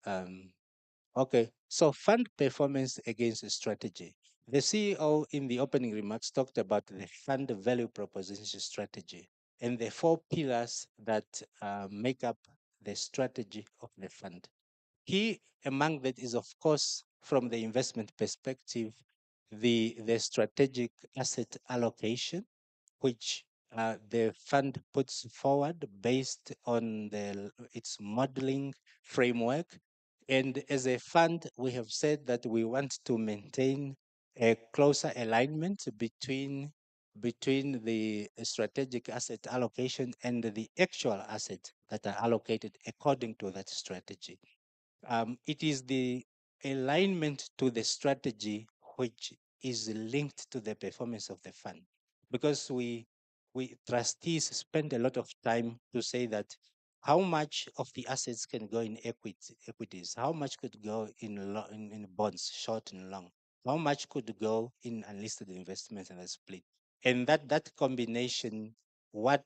Um, okay, so fund performance against strategy. The CEO in the opening remarks talked about the fund value proposition strategy and the four pillars that make up the strategy of the fund. Key among that is, of course, from the investment perspective, the strategic asset allocation, which the fund puts forward based on its modeling framework. And as a fund, we have said that we want to maintain a closer alignment between the strategic asset allocation and the actual assets that are allocated according to that strategy. It is the alignment to the strategy which is linked to the performance of the fund, because we trustees spend a lot of time to say that how much of the assets can go in equities, how much could go in bonds, short and long, how much could go in unlisted investments and a split, and that combination, what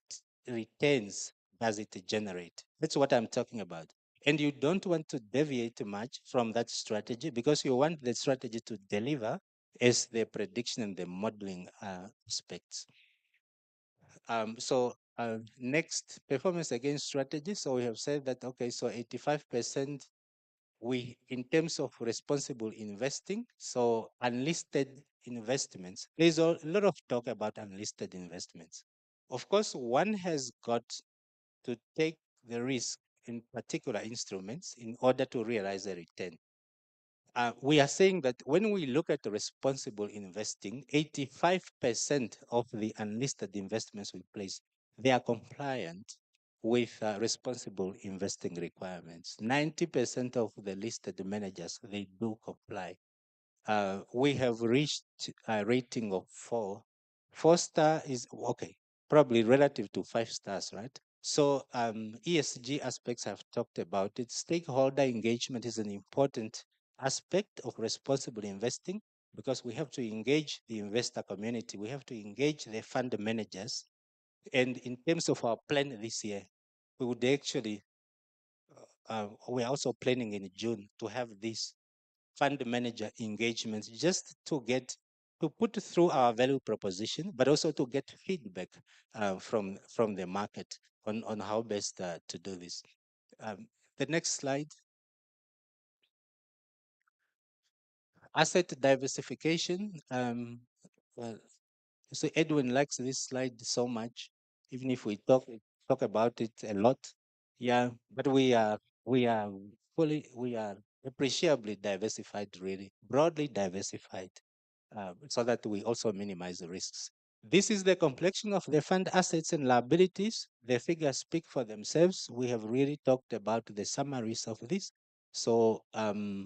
returns does it generate? That's what I'm talking about. And you don't want to deviate much from that strategy because you want the strategy to deliver as the prediction and the modeling aspects. Next, performance against strategy. So we have said that, okay, so 85% in terms of responsible investing, so unlisted investments, there's a lot of talk about unlisted investments. Of course, one has got to take the risk in particular instruments in order to realize a return. We are saying that when we look at responsible investing, 85% of the unlisted investments we place, they are compliant with responsible investing requirements. 90% of the listed managers, they do comply. We have reached a rating of 4. 4-star is okay, probably relative to 5 stars, right? So ESG aspects I've talked about it. Stakeholder engagement is an important aspect of responsible investing because we have to engage the investor community. We have to engage the fund managers. And in terms of our plan this year, we would actually, we're also planning in June to have this fund manager engagements just to get to put through our value proposition, but also to get feedback from the market on how best to do this. Um, the next slide, asset diversification. Well, so Edwin likes this slide so much, even if we talk about it a lot. Yeah, but we are we are appreciably diversified, really broadly diversified, so that we also minimize the risks. This is the complexion of the fund assets and liabilities. The figures speak for themselves. We have really talked about the summaries of this. So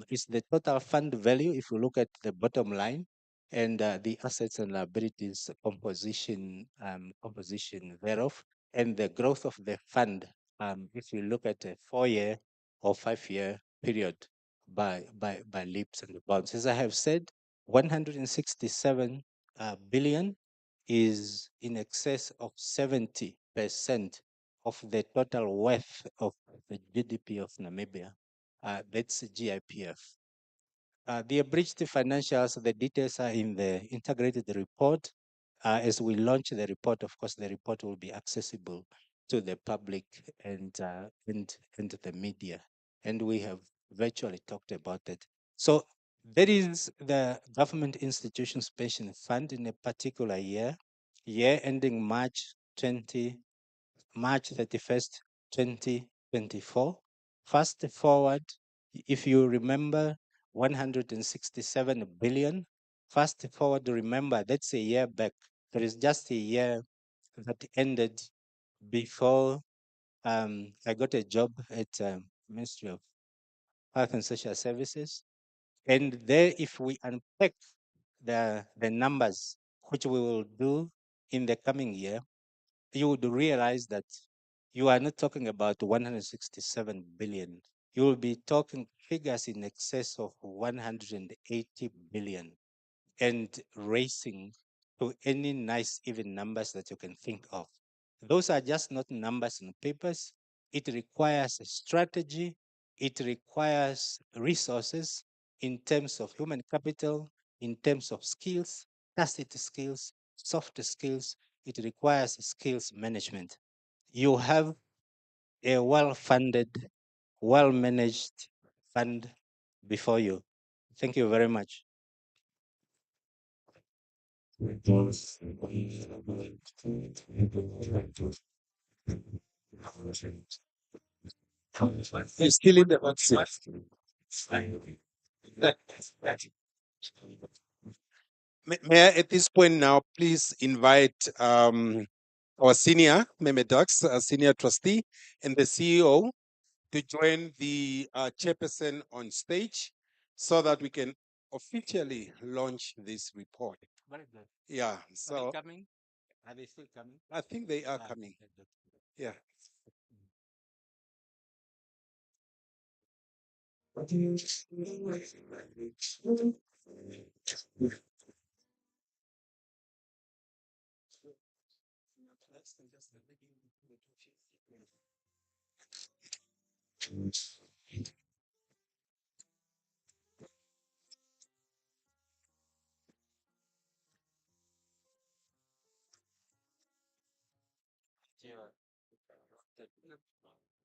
it's the total fund value if you look at the bottom line, and the assets and liabilities composition thereof, and the growth of the fund. If you look at a 4-year or 5-year period by leaps and bounds, as I have said, 167 billion is in excess of 70% of the total worth of the GDP of Namibia. That's GIPF. The abridged financials, the details are in the integrated report. As we launch the report, of course, the report will be accessible to the public and the media. And we have virtually talked about it. So that is the Government Institutions Pension Fund in a particular year ending March 31st, 2024. Fast forward, if you remember, 167 billion. Fast forward, remember, that's a year back. There is just a year that ended before I got a job at Ministry of Health and Social Services. And there, if we unpack the numbers, which we will do in the coming year, you would realize that you are not talking about 167 billion. You will be talking figures in excess of 180 billion and racing to any nice even numbers that you can think of. Those are just not numbers on papers. It requires a strategy. It requires resources in terms of human capital, in terms of skills, tacit skills, soft skills. It requires skills management. You have a well-funded, well-managed fund before you. Thank you very much. You're still in the hot seat. May I, at this point now, please invite our senior Memedax, senior trustee, and the CEO to join the chairperson on stage so that we can officially launch this report. Very good. Yeah, Are they so coming? Are they still coming? I think they are coming. Good. Yeah.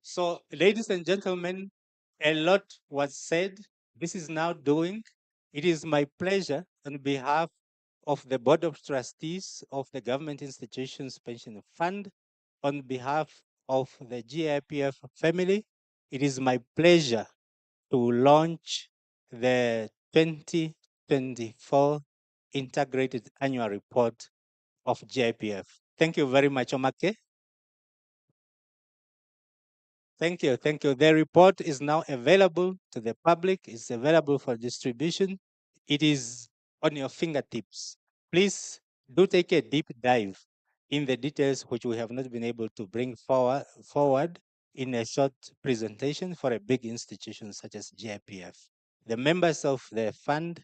So, ladies and gentlemen, a lot was said. This is now doing. It is my pleasure on behalf of the Board of Trustees of the Government Institutions Pension Fund, on behalf of the GIPF family, it is my pleasure to launch the 2024 Integrated Annual Report of GIPF. Thank you very much, Omake. Thank you. Thank you. The report is now available to the public. It's available for distribution. It is on your fingertips. Please do take a deep dive in the details which we have not been able to bring forward in a short presentation for a big institution such as GIPF. The members of the fund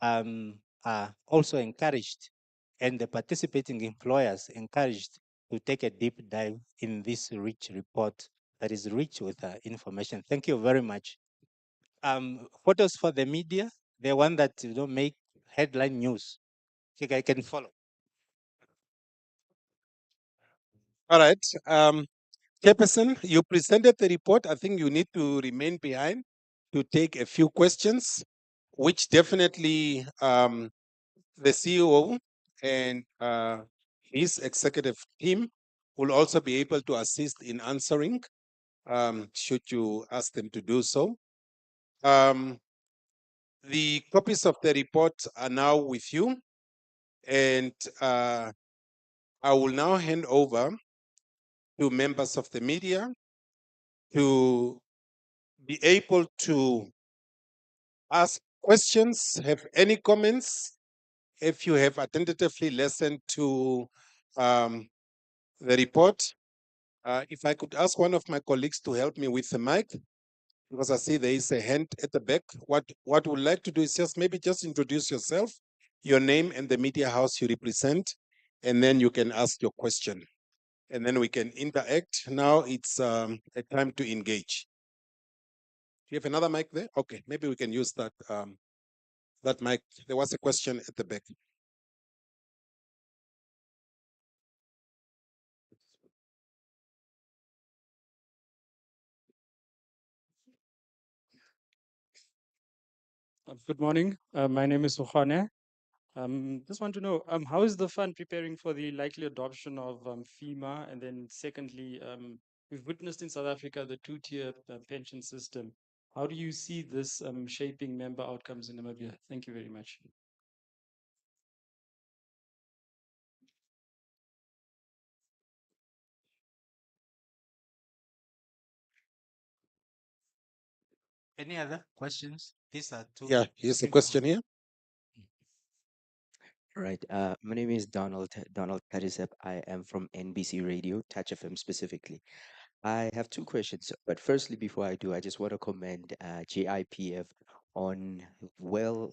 are also encouraged, and the participating employers encouraged to take a deep dive in this rich report that is rich with information. Thank you very much. Photos for the media, the one that make headline news. Okay, I can follow. All right. Chairperson, you presented the report. I think you need to remain behind to take a few questions, which definitely the CEO and his executive team will also be able to assist in answering, should you ask them to do so. The copies of the report are now with you, and I will now hand over to members of the media to be able to ask questions, have any comments. If you have attentively listened to the report, if I could ask one of my colleagues to help me with the mic, because I see there is a hand at the back. What we'd like to do is just introduce yourself, your name and the media house you represent, and then you can ask your question. And then we can interact. Now it's a time to engage. Do you have another mic there? Okay, maybe we can use that mic. There was a question at the back. Good morning. My name is Sukhane. Just want to know, how is the fund preparing for the likely adoption of FEMA? And then secondly, we've witnessed in South Africa the two-tier pension system. How do you see this shaping member outcomes in Namibia? Thank you very much. Any other questions? These are two. Yeah, here's a simple question ones. here. Right. My name is Donald Kadisep. I am from NBC Radio, Touch FM specifically. I have two questions, but firstly, before I do, I just want to commend GIPF on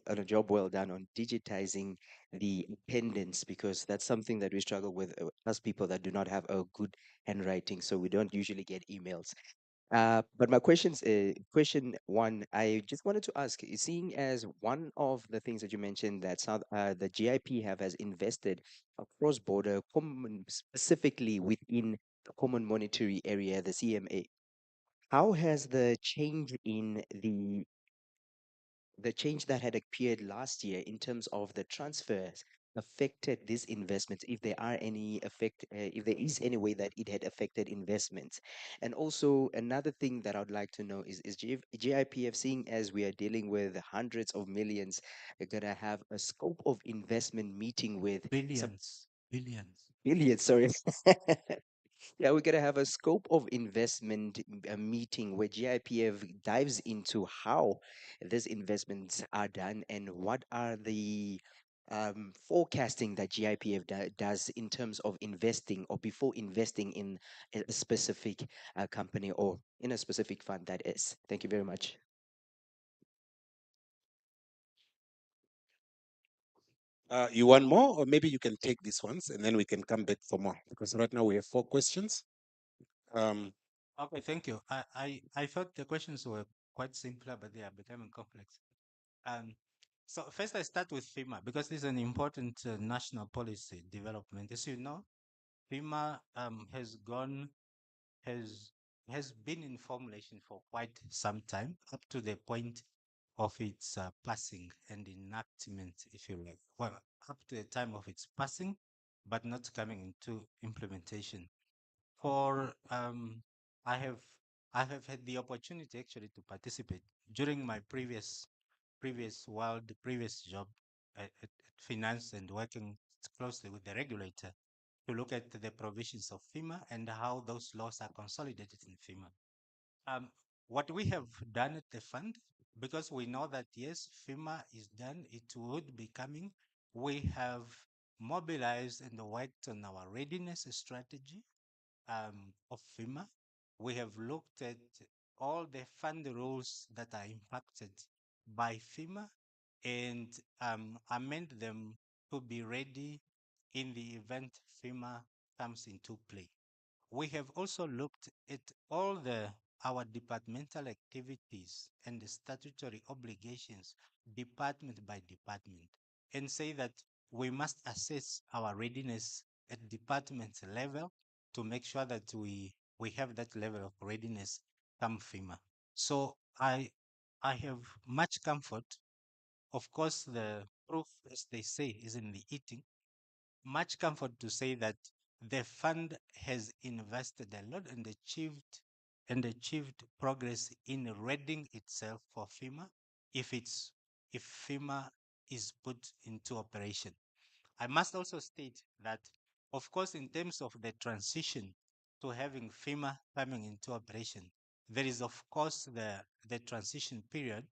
a job well done on digitizing the attendance, because that's something that we struggle with, us people that do not have a good handwriting, so we don't usually get emails. But my question one, I just wanted to ask, seeing as one of the things that you mentioned that the GIP have has invested across border, specifically within the Common Monetary Area, the CMA, how has the change that had appeared last year in terms of the transfers affected this investment, if there are any if there is any way that it had affected investments? And also another thing that I would like to know is GIPF, seeing as we are dealing with hundreds of millions, are gonna have a scope of investment meeting with some Billions. billions, sorry. Yeah, we're gonna have a scope of investment meeting where GIPF dives into how these investments are done and what are the forecasting that GIPF does in terms of investing or before investing in a specific company or in a specific fund, that is. Thank you very much. You want more, or maybe you can take these ones and then we can come back for more, because right now we have 4 questions. Okay, thank you. I thought the questions were quite simpler, but they are becoming complex. So first I start with FEMA because this is an important national policy development. As you know, FEMA has has been in formulation for quite some time, up to the point of its passing and enactment, if you like. Well, up to the time of its passing, but not coming into implementation. For I have I have had the opportunity actually to participate during my previous job at finance and working closely with the regulator to look at the provisions of FEMA and how those laws are consolidated in FEMA. Um, what we have done at the fund, because we know that yes, FEMA is done, it would be coming. We have mobilized and worked on our readiness strategy of FEMA. We have looked at all the fund rules that are impacted by FEMA and amend them to be ready in the event FEMA comes into play. We have also looked at all our departmental activities and the statutory obligations department by department and say that we must assess our readiness at department level to make sure that we have that level of readiness come FEMA. So I have much comfort. Of course, the proof, as they say, is in the eating. Much comfort to say that the fund has invested a lot and achieved progress in readying itself for FEMA if FEMA is put into operation. I must also state that, of course, in terms of the transition to having FEMA coming into operation, there is, of course, the transition period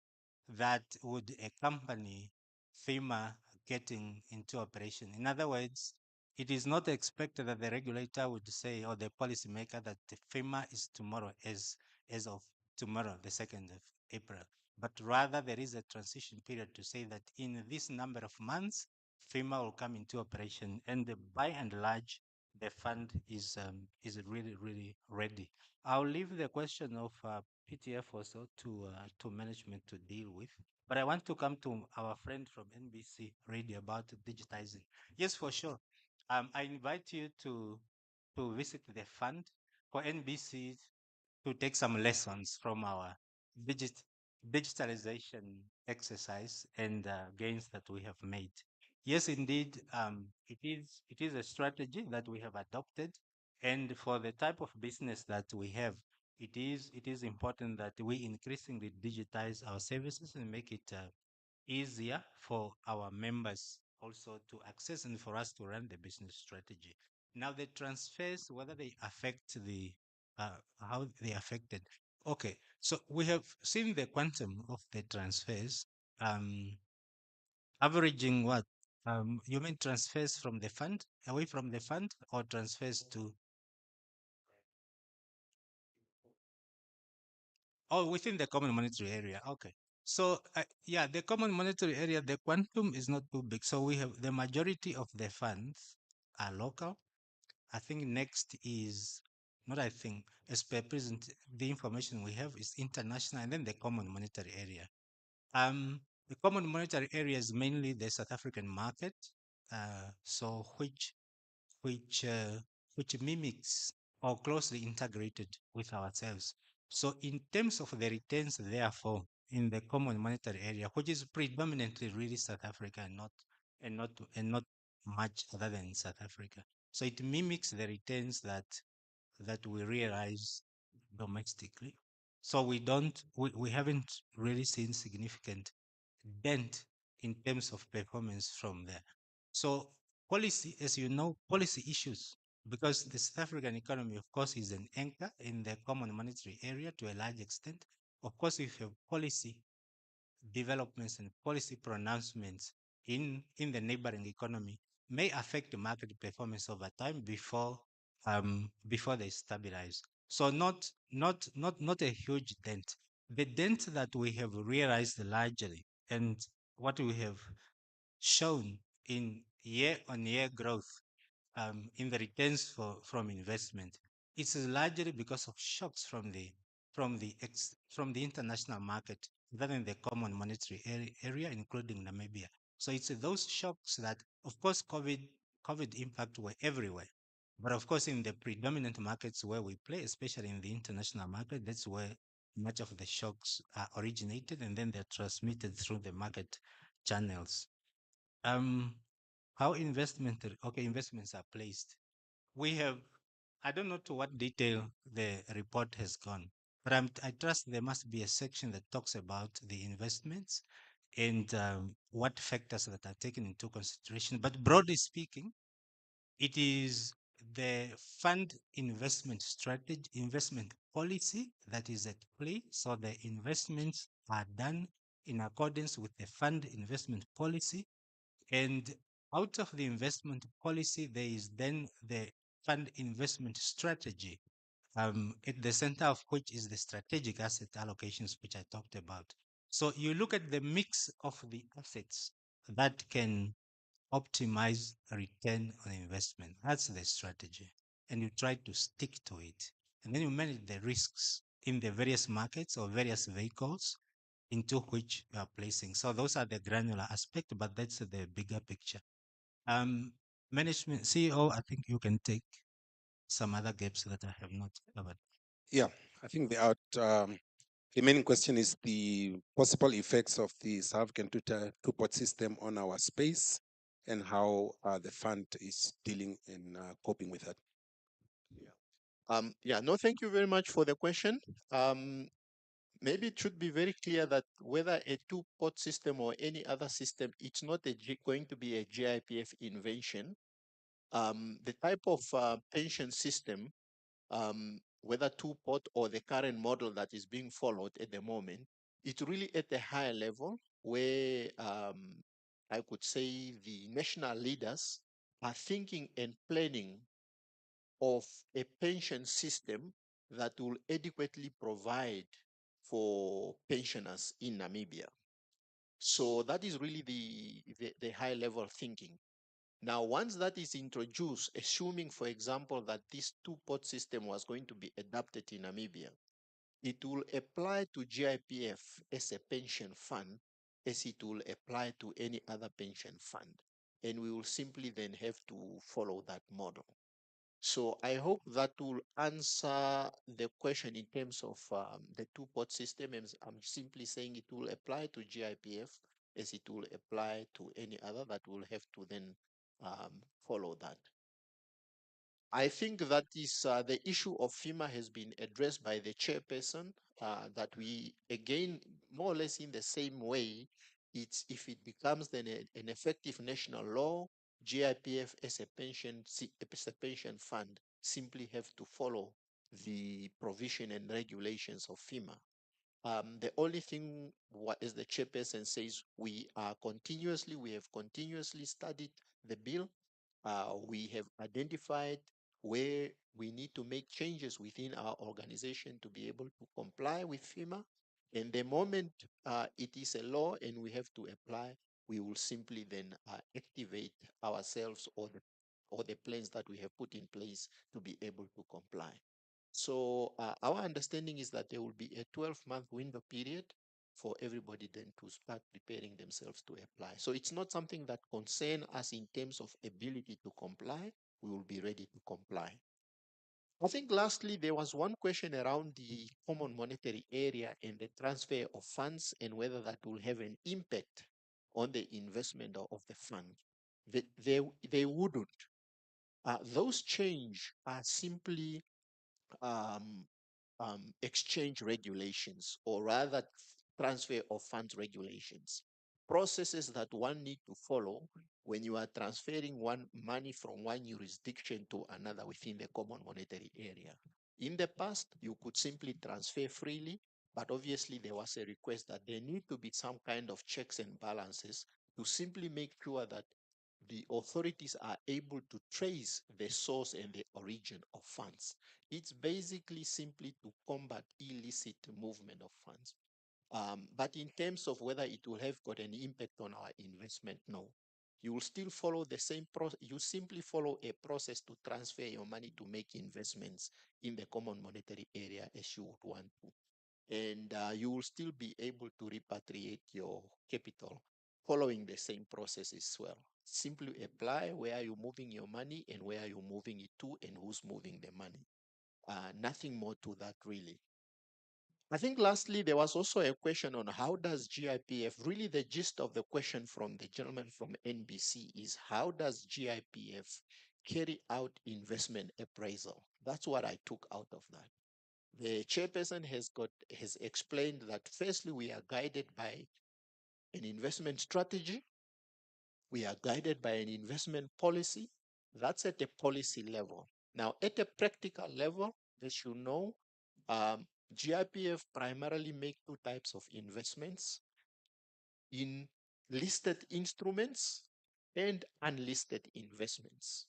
that would accompany FEMA getting into operation. In other words, it is not expected that the regulator would say, or the policymaker, that the FEMA is tomorrow as of tomorrow, the 2nd of April. But rather there is a transition period to say that in this number of months, FEMA will come into operation, and by and large, the fund is really, really ready. I'll leave the question of PTF also to management to deal with. But I want to come to our friend from NBC Radio about digitizing. Yes, for sure. I invite you to visit the fund for NBC to take some lessons from our digit digitalization exercise and gains that we have made. Yes, indeed, it is a strategy that we have adopted, and for the type of business that we have, it is important that we increasingly digitize our services and make it easier for our members also to access and for us to run the business strategy. Now, the transfers, whether they affect how they affected. Okay, so we have seen the quantum of the transfers, um, averaging what? You mean transfers from the fund, away from the fund, or transfers to, oh, within the common monetary area? Okay. So, yeah, the common monetary area, the quantum is not too big. So we have the majority of the funds are local. I think next is, not I think, as per present, the information we have is international and then the common monetary area. The common monetary area is mainly the South African market, so which uh, which mimics or closely integrated with ourselves. So in terms of the returns, therefore, in the common monetary area, which is predominantly really South Africa and not much other than South Africa. So it mimics the returns that we realize domestically. So we haven't really seen significant dent in terms of performance from there. So policy, as you know, policy issues, because the South African economy, of course, is an anchor in the common monetary area to a large extent. Of course, if you have policy developments and policy pronouncements in the neighboring economy may affect the market performance over time before they stabilize. So not a huge dent. The dent that we have realized largely and what we have shown in year-on-year growth in the returns from investment. It's largely because of shocks from the international market rather than the common monetary area, including Namibia. So it's those shocks that, of course, COVID impact were everywhere. But of course, in the predominant markets where we play, especially in the international market, that's where much of the shocks are originated and then they're transmitted through the market channels. Um, how investments are placed. We have, I don't know to what detail the report has gone, but I trust there must be a section that talks about the investments and what factors that are taken into consideration. But broadly speaking, it is the fund investment strategy, investment policy that is at play. So the investments are done in accordance with the fund investment policy. And out of the investment policy, there is then the fund investment strategy, at the center of which is the strategic asset allocations, which I talked about. So you look at the mix of the assets that can optimize return on investment. That's the strategy. And you try to stick to it. And then you manage the risks in the various markets or various vehicles into which you are placing. So those are the granular aspect, but that's the bigger picture. Um, Management CEO, I think you can take some other gaps that I have not covered. Yeah, I think the remaining question is the possible effects of the South African two-pot system on our space and how the fund is dealing and coping with that. Yeah, no, thank you very much for the question. Maybe it should be very clear that whether a two-pot system or any other system, it's not going to be a GIPF invention. The type of pension system, whether two-pot or the current model that is being followed at the moment, it's really at a higher level where I could say the national leaders are thinking and planning of a pension system that will adequately provide for pensioners in Namibia. So that is really the high level thinking. Now, once that is introduced, assuming, for example, that this two-pot system was going to be adopted in Namibia, it will apply to GIPF as a pension fund as it will apply to any other pension fund. And we will simply then have to follow that model. So I hope that will answer the question in terms of the two-pot system. And I'm simply saying it will apply to GIPF as it will apply to any other that will have to then follow that. I think that is the issue of FEMA has been addressed by the chairperson, that we, again, more or less in the same way, it's if it becomes then an effective national law, GIPF as a pension fund simply have to follow the provision and regulations of FEMA. The only thing, what as the chairperson says, we have continuously studied the bill. We have identified where we need to make changes within our organization to be able to comply with FEMA. And the moment it is a law and we have to apply, we will simply then activate ourselves or the plans that we have put in place to be able to comply. So our understanding is that there will be a 12-month window period for everybody then to start preparing themselves to apply. So it's not something that concern us in terms of ability to comply. We will be ready to comply. I think lastly, there was one question around the common monetary area and the transfer of funds and whether that will have an impact on the investment of the fund. They wouldn't. Those change are simply um, exchange regulations, or rather transfer of funds regulations, processes that one need to follow when you are transferring one money from one jurisdiction to another within the common monetary area. In the past, you could simply transfer freely, but obviously there was a request that there need to be some kind of checks and balances to simply make sure that the authorities are able to trace the source and the origin of funds. It's basically simply to combat illicit movement of funds. But in terms of whether it will have got an impact on our investment, no. You will still follow the same process. You simply follow a process to transfer your money to make investments in the common monetary area as you would want to. And you will still be able to repatriate your capital following the same process as well. Simply apply where are you moving your money and where are you moving it to and who's moving the money. Nothing more to that, really. I think lastly, there was also a question on how does GIPF, really the gist of the question from the gentleman from NBC is how does GIPF carry out investment appraisal? That's what I took out of that. The chairperson has explained that firstly, we are guided by an investment strategy. We are guided by an investment policy. That's at a policy level. Now, at a practical level, as you know, GIPF primarily make two types of investments in listed instruments and unlisted investments.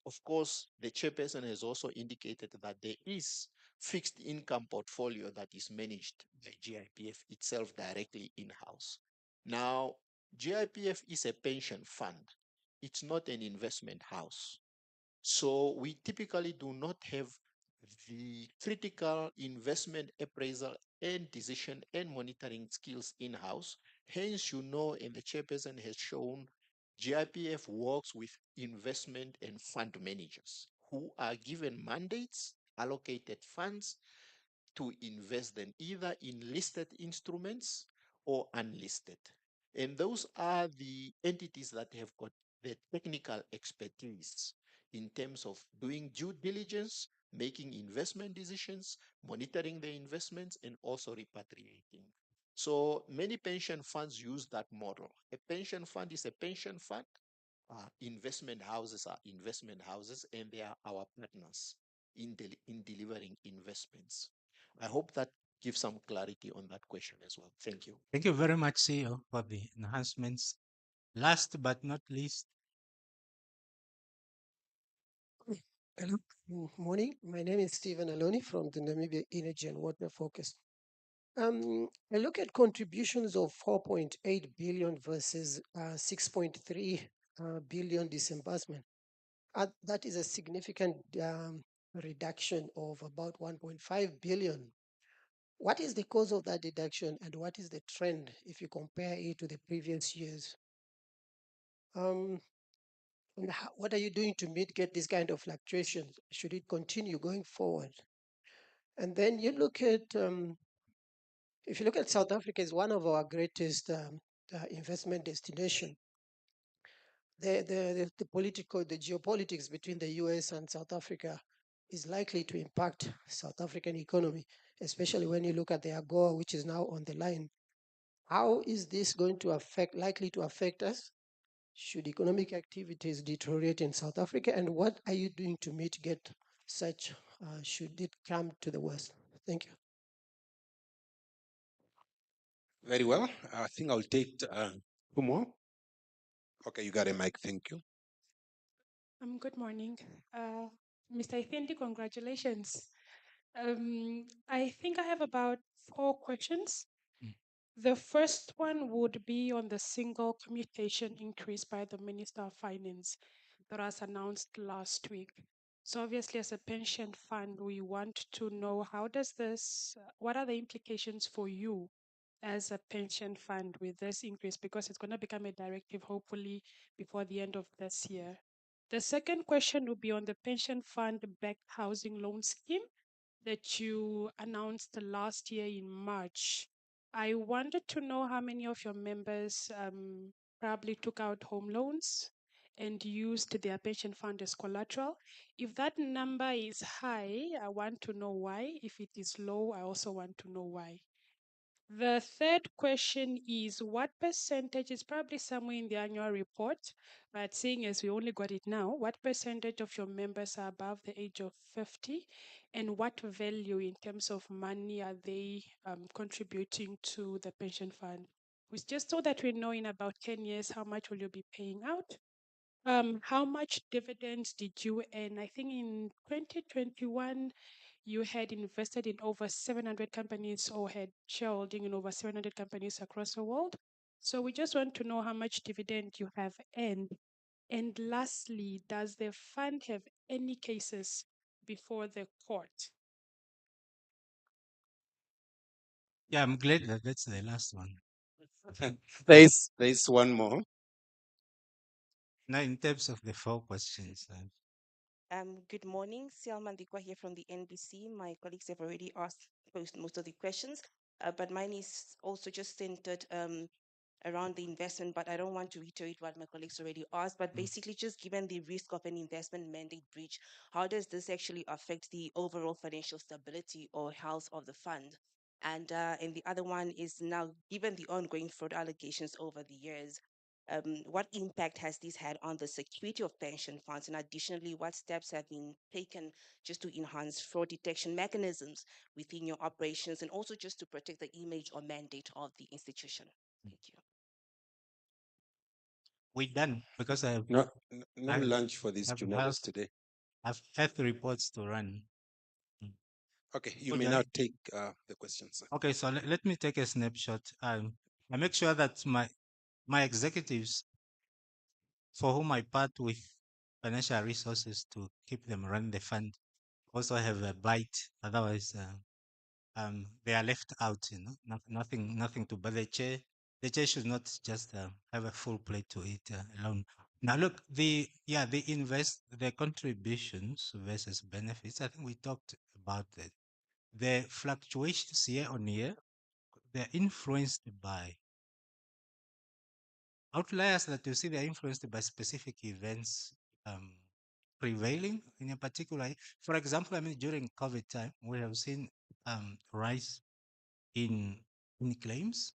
Of course, the chairperson has also indicated that there is fixed income portfolio that is managed by GIPF itself directly in-house. Now, GIPF is a pension fund. It's not an investment house. So we typically do not have the critical investment appraisal and decision and monitoring skills in-house. Hence, you know, and the chairperson has shown GIPF works with investment and fund managers who are given mandates, allocated funds to invest them either in listed instruments or unlisted. And those are the entities that have got the technical expertise in terms of doing due diligence, making investment decisions, monitoring the investments, and also repatriating. So many pension funds use that model. A pension fund is a pension fund. Investment houses are investment houses, and they are our partners in delivering investments. I hope that gives some clarity on that question as well. Thank you. Thank you very much, CEO, for the enhancements. Last but not least, Hello, morning. My name is Stephen Aloni from the Namibia Energy and Water Focus. I look at contributions of 4.8 billion versus 6.3 billion disbursement. That is a significant reduction of about 1.5 billion. What is the cause of that reduction, and what is the trend if you compare it to the previous years? And what are you doing to mitigate this kind of fluctuations? Should it continue going forward? And then you look at, if you look at South Africa, is one of our greatest investment destination. The geopolitics between the US and South Africa is likely to impact South African economy, especially when you look at the AGOA, which is now on the line. How is this going to likely to affect us? Should economic activities deteriorate in South Africa? And what are you doing to mitigate such, should it come to the worst? Thank you. Very well. I think I'll take two more. Okay, you got a mic. Thank you. Good morning. Mr. Ithindi, congratulations. I think I have about 4 questions. The first one would be on the single commutation increase by the Minister of Finance that was announced last week. So obviously, as a pension fund, we want to know what are the implications for you as a pension fund with this increase, because it's going to become a directive hopefully before the end of this year. The second question would be on the pension fund backed housing loan scheme that you announced last year in March. I wanted to know how many of your members probably took out home loans and used their pension fund as collateral. If that number is high, I want to know why. If it is low, I also want to know why. The third question is what percentage is probably somewhere in the annual report, but seeing as we only got it now, what percentage of your members are above the age of 50, and what value in terms of money are they contributing to the pension fund? Just so that we know in about 10 years how much will you be paying out. How much dividends did you earn? I think in 2021, you had invested in over 700 companies or had shareholding in over 700 companies across the world. So we just want to know how much dividend you have earned. And lastly, does the fund have any cases before the court? yeah, I'm glad that that's the last one. There's one more. Now, in terms of the 4 questions, Good morning. Selma Ndikwa here from the NBC. My colleagues have already posed most of the questions, but mine is also just centered around the investment, but I don't want to reiterate what my colleagues already asked. But basically, just given the risk of an investment mandate breach, how does this actually affect the overall financial stability or health of the fund? And the other one is now, given the ongoing fraud allegations over the years, what impact has this had on the security of pension funds? And additionally, what steps have been taken just to enhance fraud detection mechanisms within your operations and also just to protect the image or mandate of the institution? Thank you. We're done because No I lunch for these have Junobas health, today. health reports to run. Mm. Okay, you Would may I- now take the questions. Okay, so let me take a snapshot. I make sure that my executives, for whom I part with financial resources to keep them run the fund, also have a bite. Otherwise, they are left out. Nothing to. But the chair should not just have a full plate to eat alone. Now, look, the contributions versus benefits. I think we talked about that. The fluctuations year on year, they're influenced by outliers that you see. They're influenced by specific events um, prevailing in a particular. For example, I mean, during COVID time, we have seen rise in claims,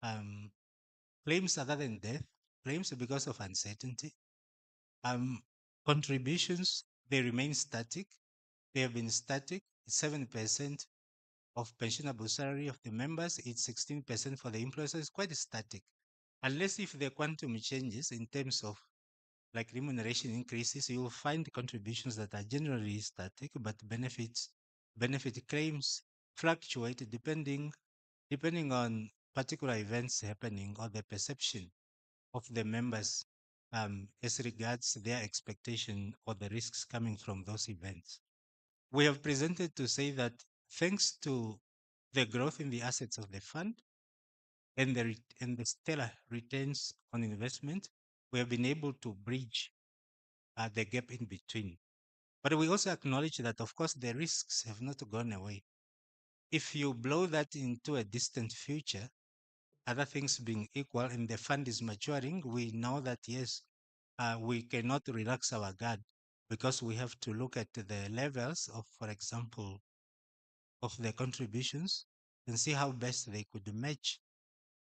um, claims other than death, claims because of uncertainty. Um, Contributions, they remain static. They have been static. 7% of pensionable salary of the members. It's 16% for the employers. So it's quite static. Unless if the quantum changes in terms of like remuneration increases, you will find contributions that are generally static, but benefit claims fluctuate depending on particular events happening or the perception of the members as regards their expectation or the risks coming from those events. We have presented to say that thanks to the growth in the assets of the fund and the stellar returns on investment, we have been able to bridge the gap in between. But we also acknowledge that, of course, the risks have not gone away. If you blow that into a distant future, other things being equal and the fund is maturing, we know that, yes, we cannot relax our guard because we have to look at the levels of, for example, of the contributions and see how best they could match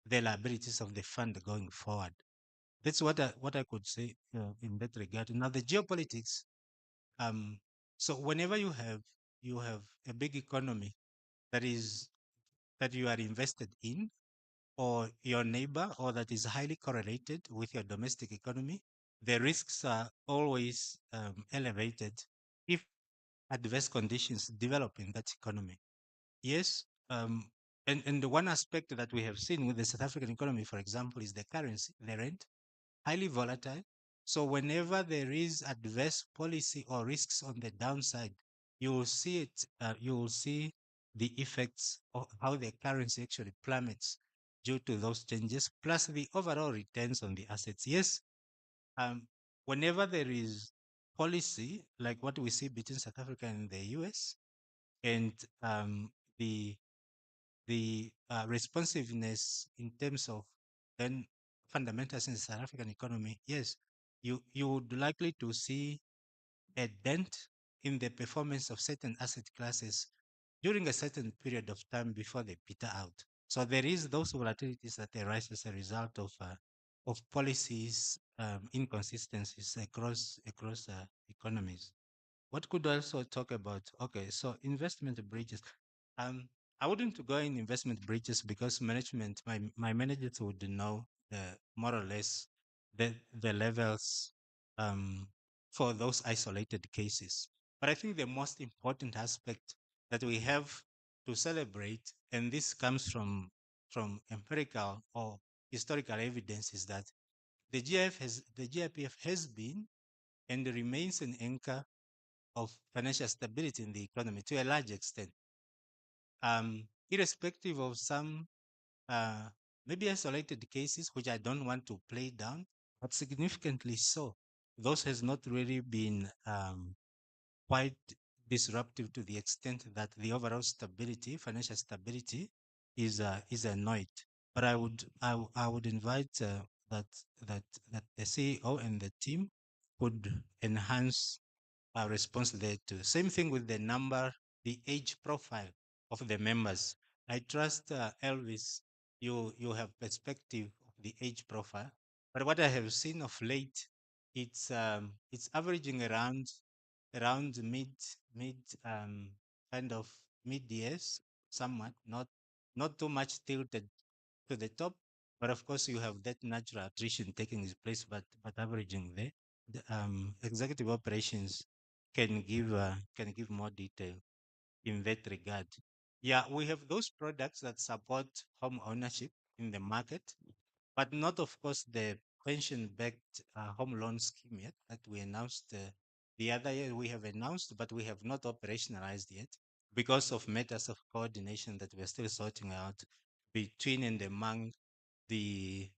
the liabilities of the fund going forward. That's what I could say in that regard. Now, the geopolitics. Um, so whenever you have a big economy that you are invested in, or your neighbor, or that is highly correlated with your domestic economy, the risks are always elevated if adverse conditions develop in that economy. Yes, and the one aspect that we have seen with the South African economy, for example, is the currency, the rand, highly volatile. So whenever there is adverse policy or risks on the downside, you will see it. You will see the effects of how the currency actually plummets due to those changes, plus the overall returns on the assets. Yes, um, whenever there is policy like what we see between South Africa and the US, and the responsiveness in terms of then fundamentals in the South African economy, yes, you would likely to see a dent in the performance of certain asset classes during a certain period of time before they peter out. So there is those volatilities that arise as a result of policies inconsistencies across economies. What could also talk about? Okay, so investment bridges. Um, I wouldn't go in investment bridges because management, my managers would know more or less the levels um, for those isolated cases. But I think the most important aspect that we have to celebrate, and this comes from empirical or historical evidence, is that the GIPF has been and remains an anchor of financial stability in the economy to a large extent, irrespective of some uh, maybe isolated cases, which I don't want to play down, but significantly so. those has not really been quite disruptive to the extent that the overall stability, financial stability, is annoyed. But I would invite that that that the CEO and the team could enhance our response there too. Same thing with the number, the age profile of the members. I trust Elvis, you have perspective of the age profile. But what I have seen of late, it's averaging around mid kind of mid years, somewhat not too much tilted to the top. But of course, you have that natural attrition taking its place, but averaging there. The executive operations can give more detail in that regard. Yeah, we have those products that support home ownership in the market, but not, of course, the pension-backed home loan scheme yet that we announced the other year. We have announced, but we have not operationalized yet because of matters of coordination that we're still sorting out between and among the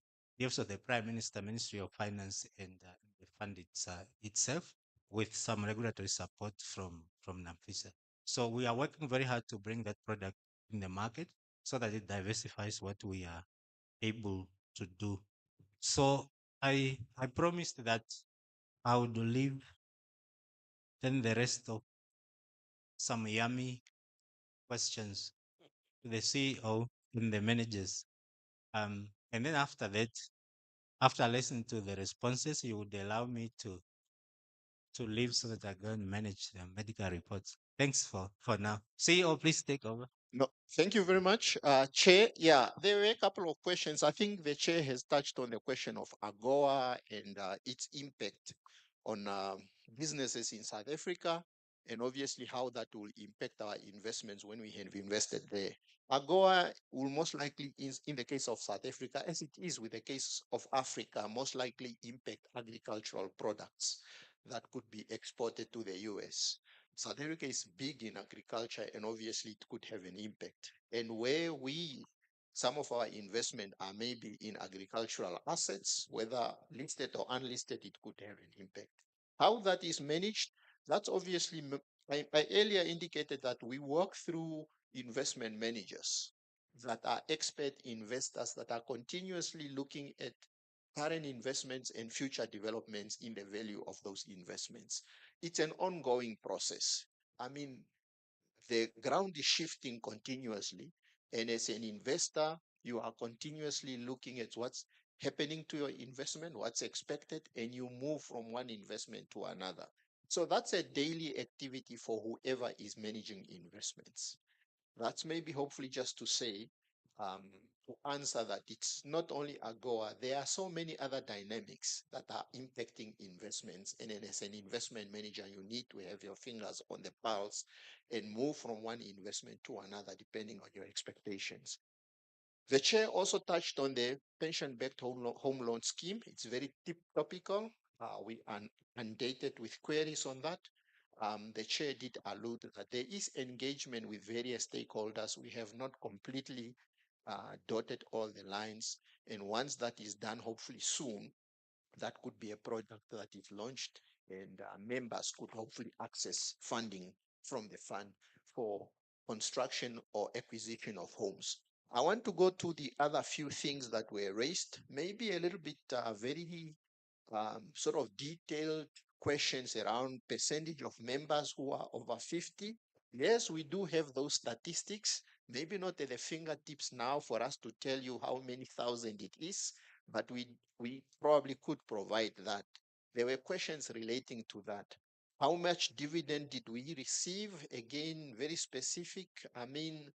Office of the Prime Minister, Ministry of Finance, and the fund itself, with some regulatory support from NAMFISA. So we are working very hard to bring that product in the market so that it diversifies what we are able to do. So I promised that I would leave then the rest of some yummy questions to the CEO and the managers. And then after that, after listening to the responses, you would allow me to leave so that I go and manage the medical reports. Thanks for now. CEO, please take over. No, thank you very much, Chair. Yeah, there were a couple of questions. I think the Chair has touched on the question of AGOA and its impact on businesses in South Africa, and obviously how that will impact our investments when we have invested there. AGOA will most likely, in the case of South Africa, as it is with the case of Africa, most likely impact agricultural products that could be exported to the US. South Africa is big in agriculture, and obviously it could have an impact. And where some of our investment are maybe in agricultural assets, whether listed or unlisted, it could have an impact. How that is managed, that's obviously, I earlier indicated that we work through investment managers that are expert investors that are continuously looking at current investments and future developments in the value of those investments. It's an ongoing process. I mean, the ground is shifting continuously. And as an investor, you are continuously looking at what's happening to your investment, what's expected, and you move from one investment to another. So that's a daily activity for whoever is managing investments. That's maybe hopefully just to say, to answer that it's not only AGOA, there are so many other dynamics that are impacting investments. And then as an investment manager, you need to have your fingers on the pulse and move from one investment to another, depending on your expectations. The chair also touched on the pension-backed home loan scheme. It's very topical. We are inundated with queries on that. The chair did allude that there is engagement with various stakeholders. We have not completely dotted all the lines. And once that is done, hopefully soon, that could be a product that is launched, and members could hopefully access funding from the fund for construction or acquisition of homes. I want to go to the other few things that were raised, maybe a little bit very sort of detailed questions around percentage of members who are over 50. Yes, we do have those statistics, maybe not at the fingertips now for us to tell you how many thousand it is, but we probably could provide that. There were questions relating to that. How much dividend did we receive? Again, very specific. I mean,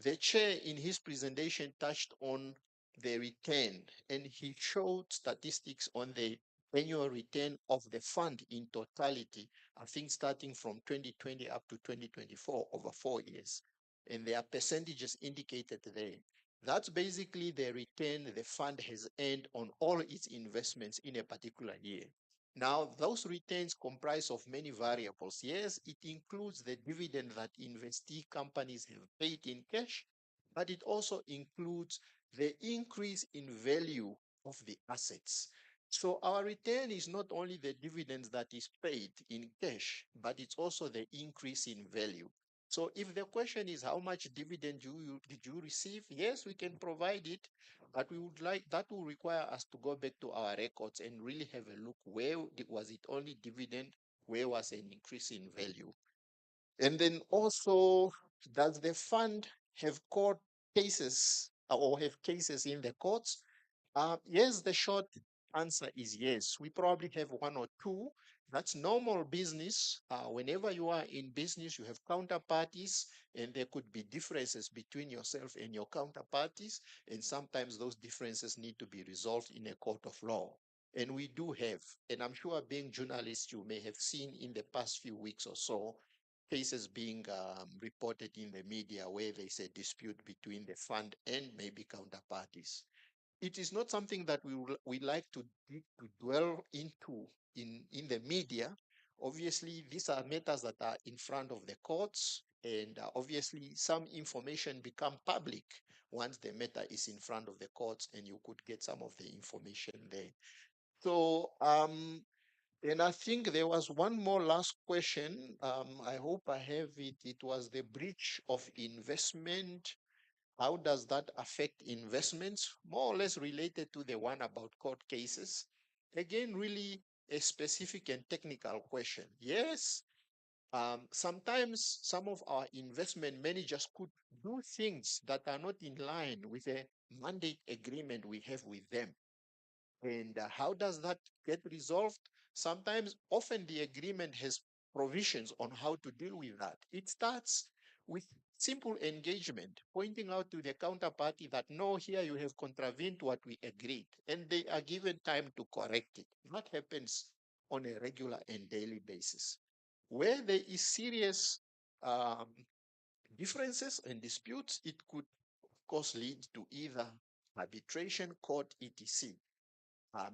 the chair in his presentation touched on the return, and he showed statistics on the annual return of the fund in totality, I think starting from 2020 up to 2024 over 4 years. And there are percentages indicated there. That's basically the return the fund has earned on all its investments in a particular year. Now, those returns comprise of many variables. Yes, it includes the dividend that investee companies have paid in cash, but it also includes the increase in value of the assets. So our return is not only the dividends that is paid in cash, but it's also the increase in value. So if the question is how much dividend did you receive? Yes, we can provide it, but we would like that will require us to go back to our records and really have a look where was it only dividend, where was an increase in value. And then also, does the fund have court cases or have cases in the courts? Yes, the short answer is yes. We probably have one or two. That's normal business. Whenever you are in business, you have counterparties, and there could be differences between yourself and your counterparties. And sometimes those differences need to be resolved in a court of law. And we do have, and I'm sure being journalists, you may have seen in the past few weeks or so, cases being reported in the media where there's a dispute between the fund and maybe counterparties. It is not something that we like to dwell into in the media. Obviously, these are matters that are in front of the courts, and obviously some information become public once the matter is in front of the courts, and you could get some of the information there. So and I think there was one more last question. I hope I have it. It was the breach of investment. How does that affect investments? More or less related to the one about court cases. Again, really a specific and technical question. Yes, sometimes some of our investment managers could do things that are not in line with a mandate agreement we have with them. And how does that get resolved? Sometimes, often the agreement has provisions on how to deal with that. It starts with simple engagement, pointing out to the counterparty that no, here you have contravened what we agreed, and they are given time to correct it. That happens on a regular and daily basis. Where there is serious um, differences and disputes, it could, of course, lead to either arbitration, court, etc.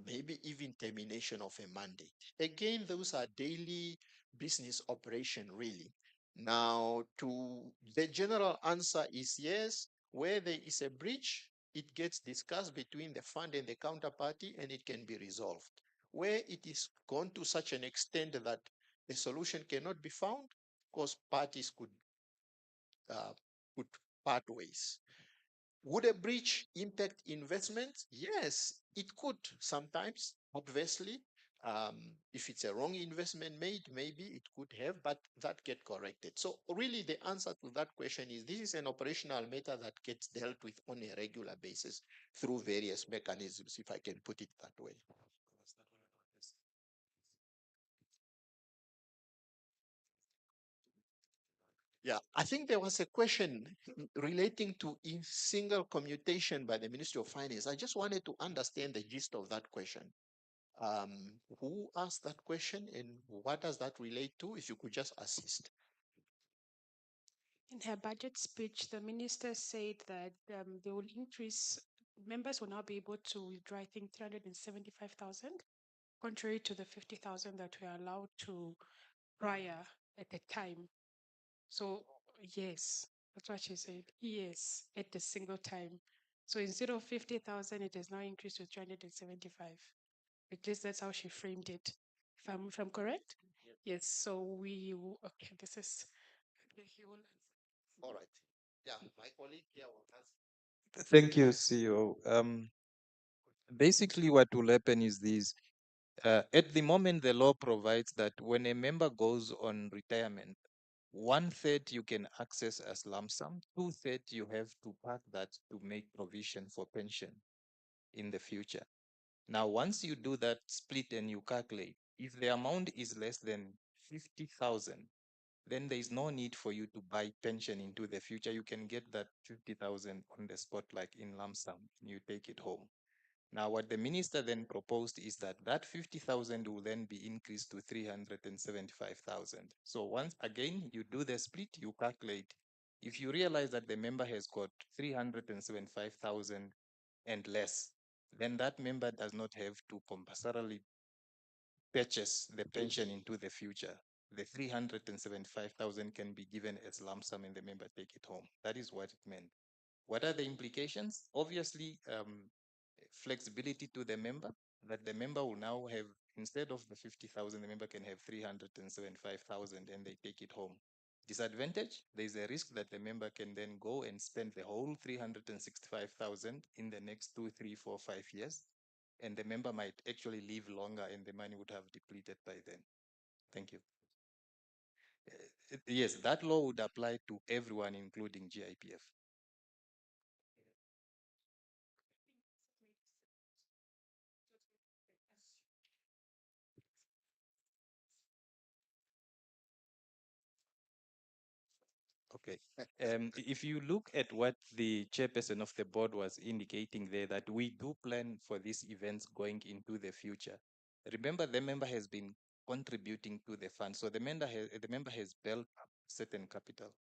Maybe even termination of a mandate. Again, those are daily business operation, really. Now, to the general answer is yes, where there is a breach, it gets discussed between the fund and the counterparty and it can be resolved. Where it is gone to such an extent that a solution cannot be found, of course, parties uh, could part ways. Would a breach impact investments? Yes, it could sometimes adversely. If it's a wrong investment made, maybe it could have, but that get corrected. So really the answer to that question is this is an operational matter that gets dealt with on a regular basis through various mechanisms, if I can put it that way. Yeah, I think there was a question relating to single commutation by the Ministry of Finance. I just wanted to understand the gist of that question. Who asked that question and what does that relate to? If you could just assist. In her budget speech, the minister said that they will increase, members will now be able to withdraw, I think, 375,000, contrary to the 50,000 that were allowed to prior at the time. So, yes, that's what she said. Yes, at a single time. So instead of 50,000, it has now increased to 375. At least that's how she framed it. If I'm correct? Yes. So okay, this is, okay, he will All right. Yeah, my colleague here will answer. Thank you, CEO. Basically, what will happen is this. At the moment, the law provides that when a member goes on retirement, 1/3 you can access as lump sum, 2/3 you have to park that to make provision for pension in the future. Now, once you do that split and you calculate, if the amount is less than 50,000, then there is no need for you to buy pension into the future. You can get that 50,000 on the spot, like in lump sum, you take it home. Now, what the minister then proposed is that that 50,000 will then be increased to 375,000. So once again, you do the split, you calculate. If you realize that the member has got 375,000 and less, then that member does not have to compulsorily purchase the pension into the future. The 375,000 can be given as lump sum and the member take it home. That is what it meant. What are the implications? Obviously, flexibility to the member. that the member will now have, instead of the 50,000, the member can have 375,000 and they take it home. Disadvantage, there's a risk that the member can then go and spend the whole 365,000 in the next 2, 3, 4, 5 years. And the member might actually live longer and the money would have depleted by then. Thank you. Yes, that law would apply to everyone, including GIPF. Okay. If you look at what the chairperson of the board was indicating there, that we do plan for these events going into the future. Remember, the member has been contributing to the fund, so the member has built up certain capital,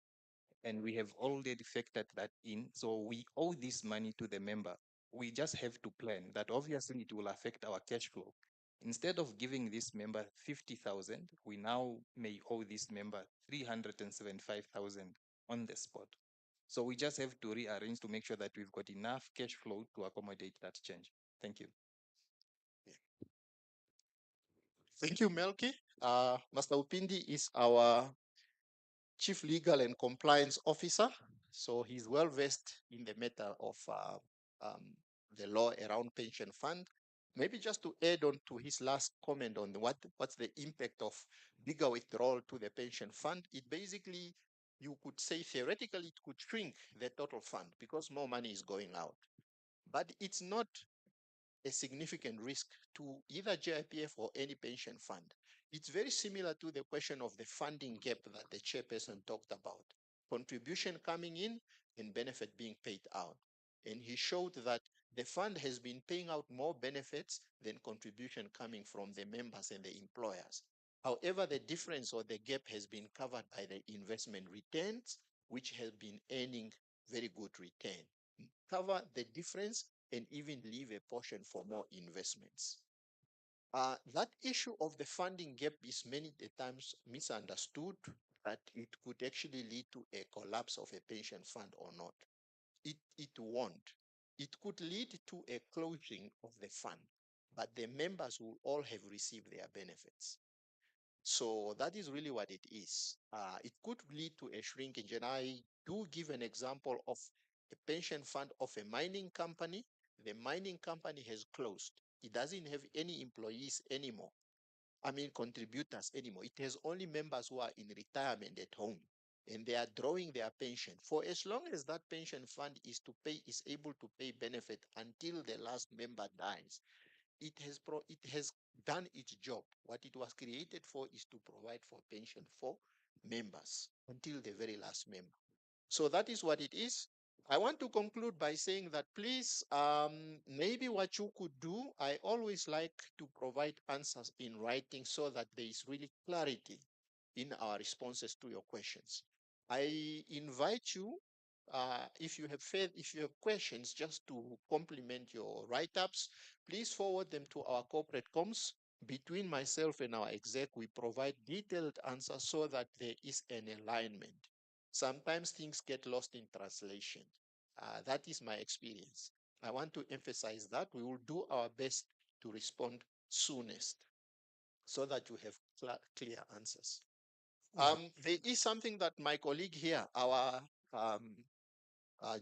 and we have already factored that in. So we owe this money to the member. We just have to plan that. Obviously, it will affect our cash flow. Instead of giving this member 50,000, we now may owe this member 375,000 on the spot. So we just have to rearrange to make sure that we've got enough cash flow to accommodate that change. Thank you. Thank you, Melky. Master Upindi is our Chief Legal and Compliance Officer. So he's well versed in the matter of um, the law around pension fund. Maybe just to add on to his last comment on what's the impact of bigger withdrawal to the pension fund, it basically, you could say theoretically, it could shrink the total fund because more money is going out. But it's not a significant risk to either GIPF or any pension fund. It's very similar to the question of the funding gap that the chairperson talked about. Contribution coming in and benefit being paid out. And he showed that the fund has been paying out more benefits than contribution coming from the members and the employers. However, the difference or the gap has been covered by the investment returns, which have been earning very good return. Cover the difference and even leave a portion for more investments. That issue of the funding gap is many times misunderstood, that it could actually lead to a collapse of a pension fund or not. It won't. It could lead to a closing of the fund, but the members will all have received their benefits. So that is really what it is. It could lead to a shrinkage. And I do give an example of a pension fund of a mining company. The mining company has closed. It doesn't have any employees anymore. I mean, contributors anymore. It has only members who are in retirement at home and they are drawing their pension. For as long as that pension fund is able to pay benefit until the last member dies, it has done its job. What it was created for is to provide for pension for members until the very last member. So that is what it is. I want to conclude by saying that please, maybe what you could do, I always like to provide answers in writing so that there is really clarity in our responses to your questions. I invite you, if you have questions, just to complement your write-ups, please forward them to our corporate comms. Between myself and our exec, we provide detailed answers so that there is an alignment. Sometimes things get lost in translation. That is my experience. I want to emphasize that we will do our best to respond soonest so that you have clear answers. There is something that my colleague here, our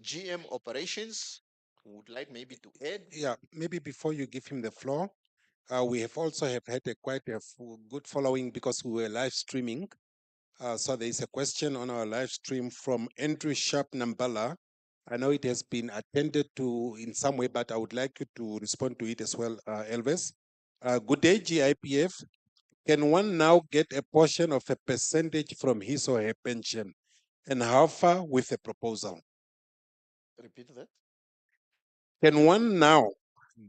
GM operations, would like maybe to add. Yeah, maybe before you give him the floor, we have also have had quite a good following because we were live streaming. So there is a question on our live stream from Andrew Sharp Nambala. I know it has been attended to in some way, but I would like you to respond to it as well, Elvis. Good day, GIPF. Can one now get a portion of a percentage from his or her pension? And how far with a proposal? Repeat that. Can one now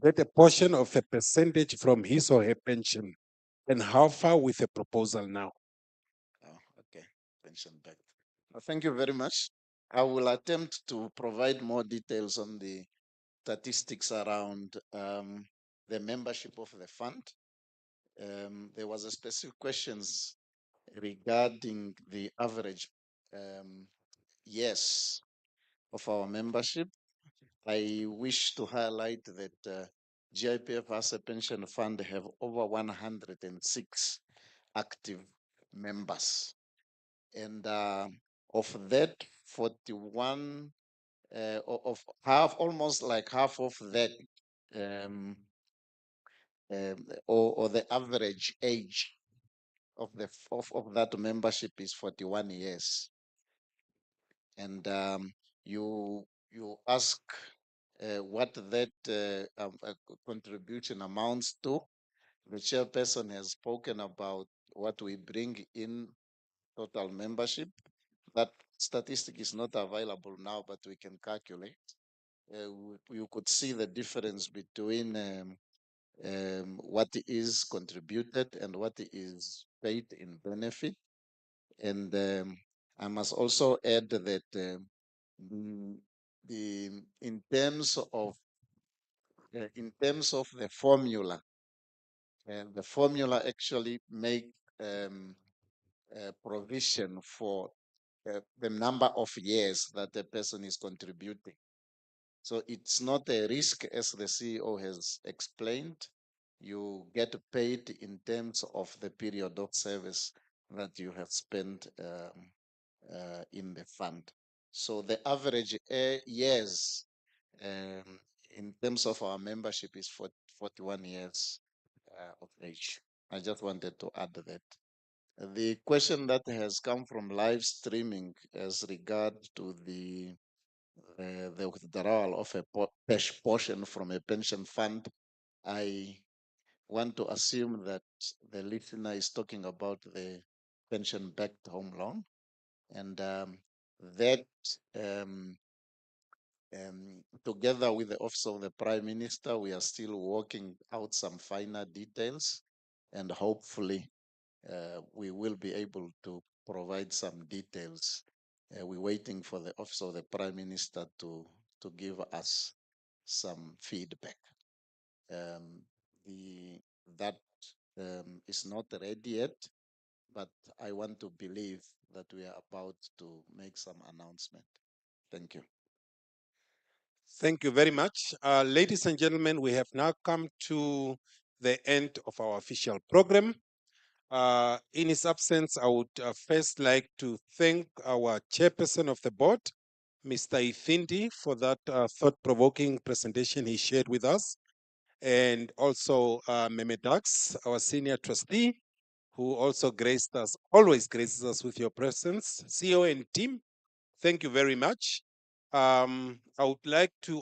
get a portion of a percentage from his or her pension? And how far with a proposal now? Oh, okay. Pension back. Thank you very much. I will attempt to provide more details on the statistics around the membership of the fund. There was a specific questions regarding the average years of our membership. I wish to highlight that GIPF as a pension fund have over 106 active members. And of that, 41 of half, almost like half of that, or the average age of of that membership is 41 years. And you ask what that contribution amounts to. The chairperson has spoken about what we bring in total membership. That statistic is not available now, but we can calculate. You could see the difference between what is contributed and what is paid in benefit. And I must also add that in terms of the formula, the formula actually make provision for the number of years that the person is contributing. So it's not a risk, as the CEO has explained. You get paid in terms of the period of service that you have spent in the fund. So the average years in terms of our membership is 41 years of age. I just wanted to add that. The question that has come from live streaming as regard to the withdrawal of a portion from a pension fund, I want to assume that the listener is talking about the pension-backed home loan, and that together with the Office of the Prime Minister, we are still working out some finer details, and hopefully we will be able to provide some details. We're waiting for the Office of the Prime Minister to give us some feedback. That is not ready yet, but I want to believe that we are about to make some announcement. Thank you. Thank you very much. Ladies and gentlemen, we have now come to the end of our official program. In his absence, I would first like to thank our chairperson of the board, Mr. Ithindi, for that thought-provoking presentation he shared with us, and also Meme Dax, our senior trustee, who also always graces us with your presence. CEO and team, thank you very much. I would like to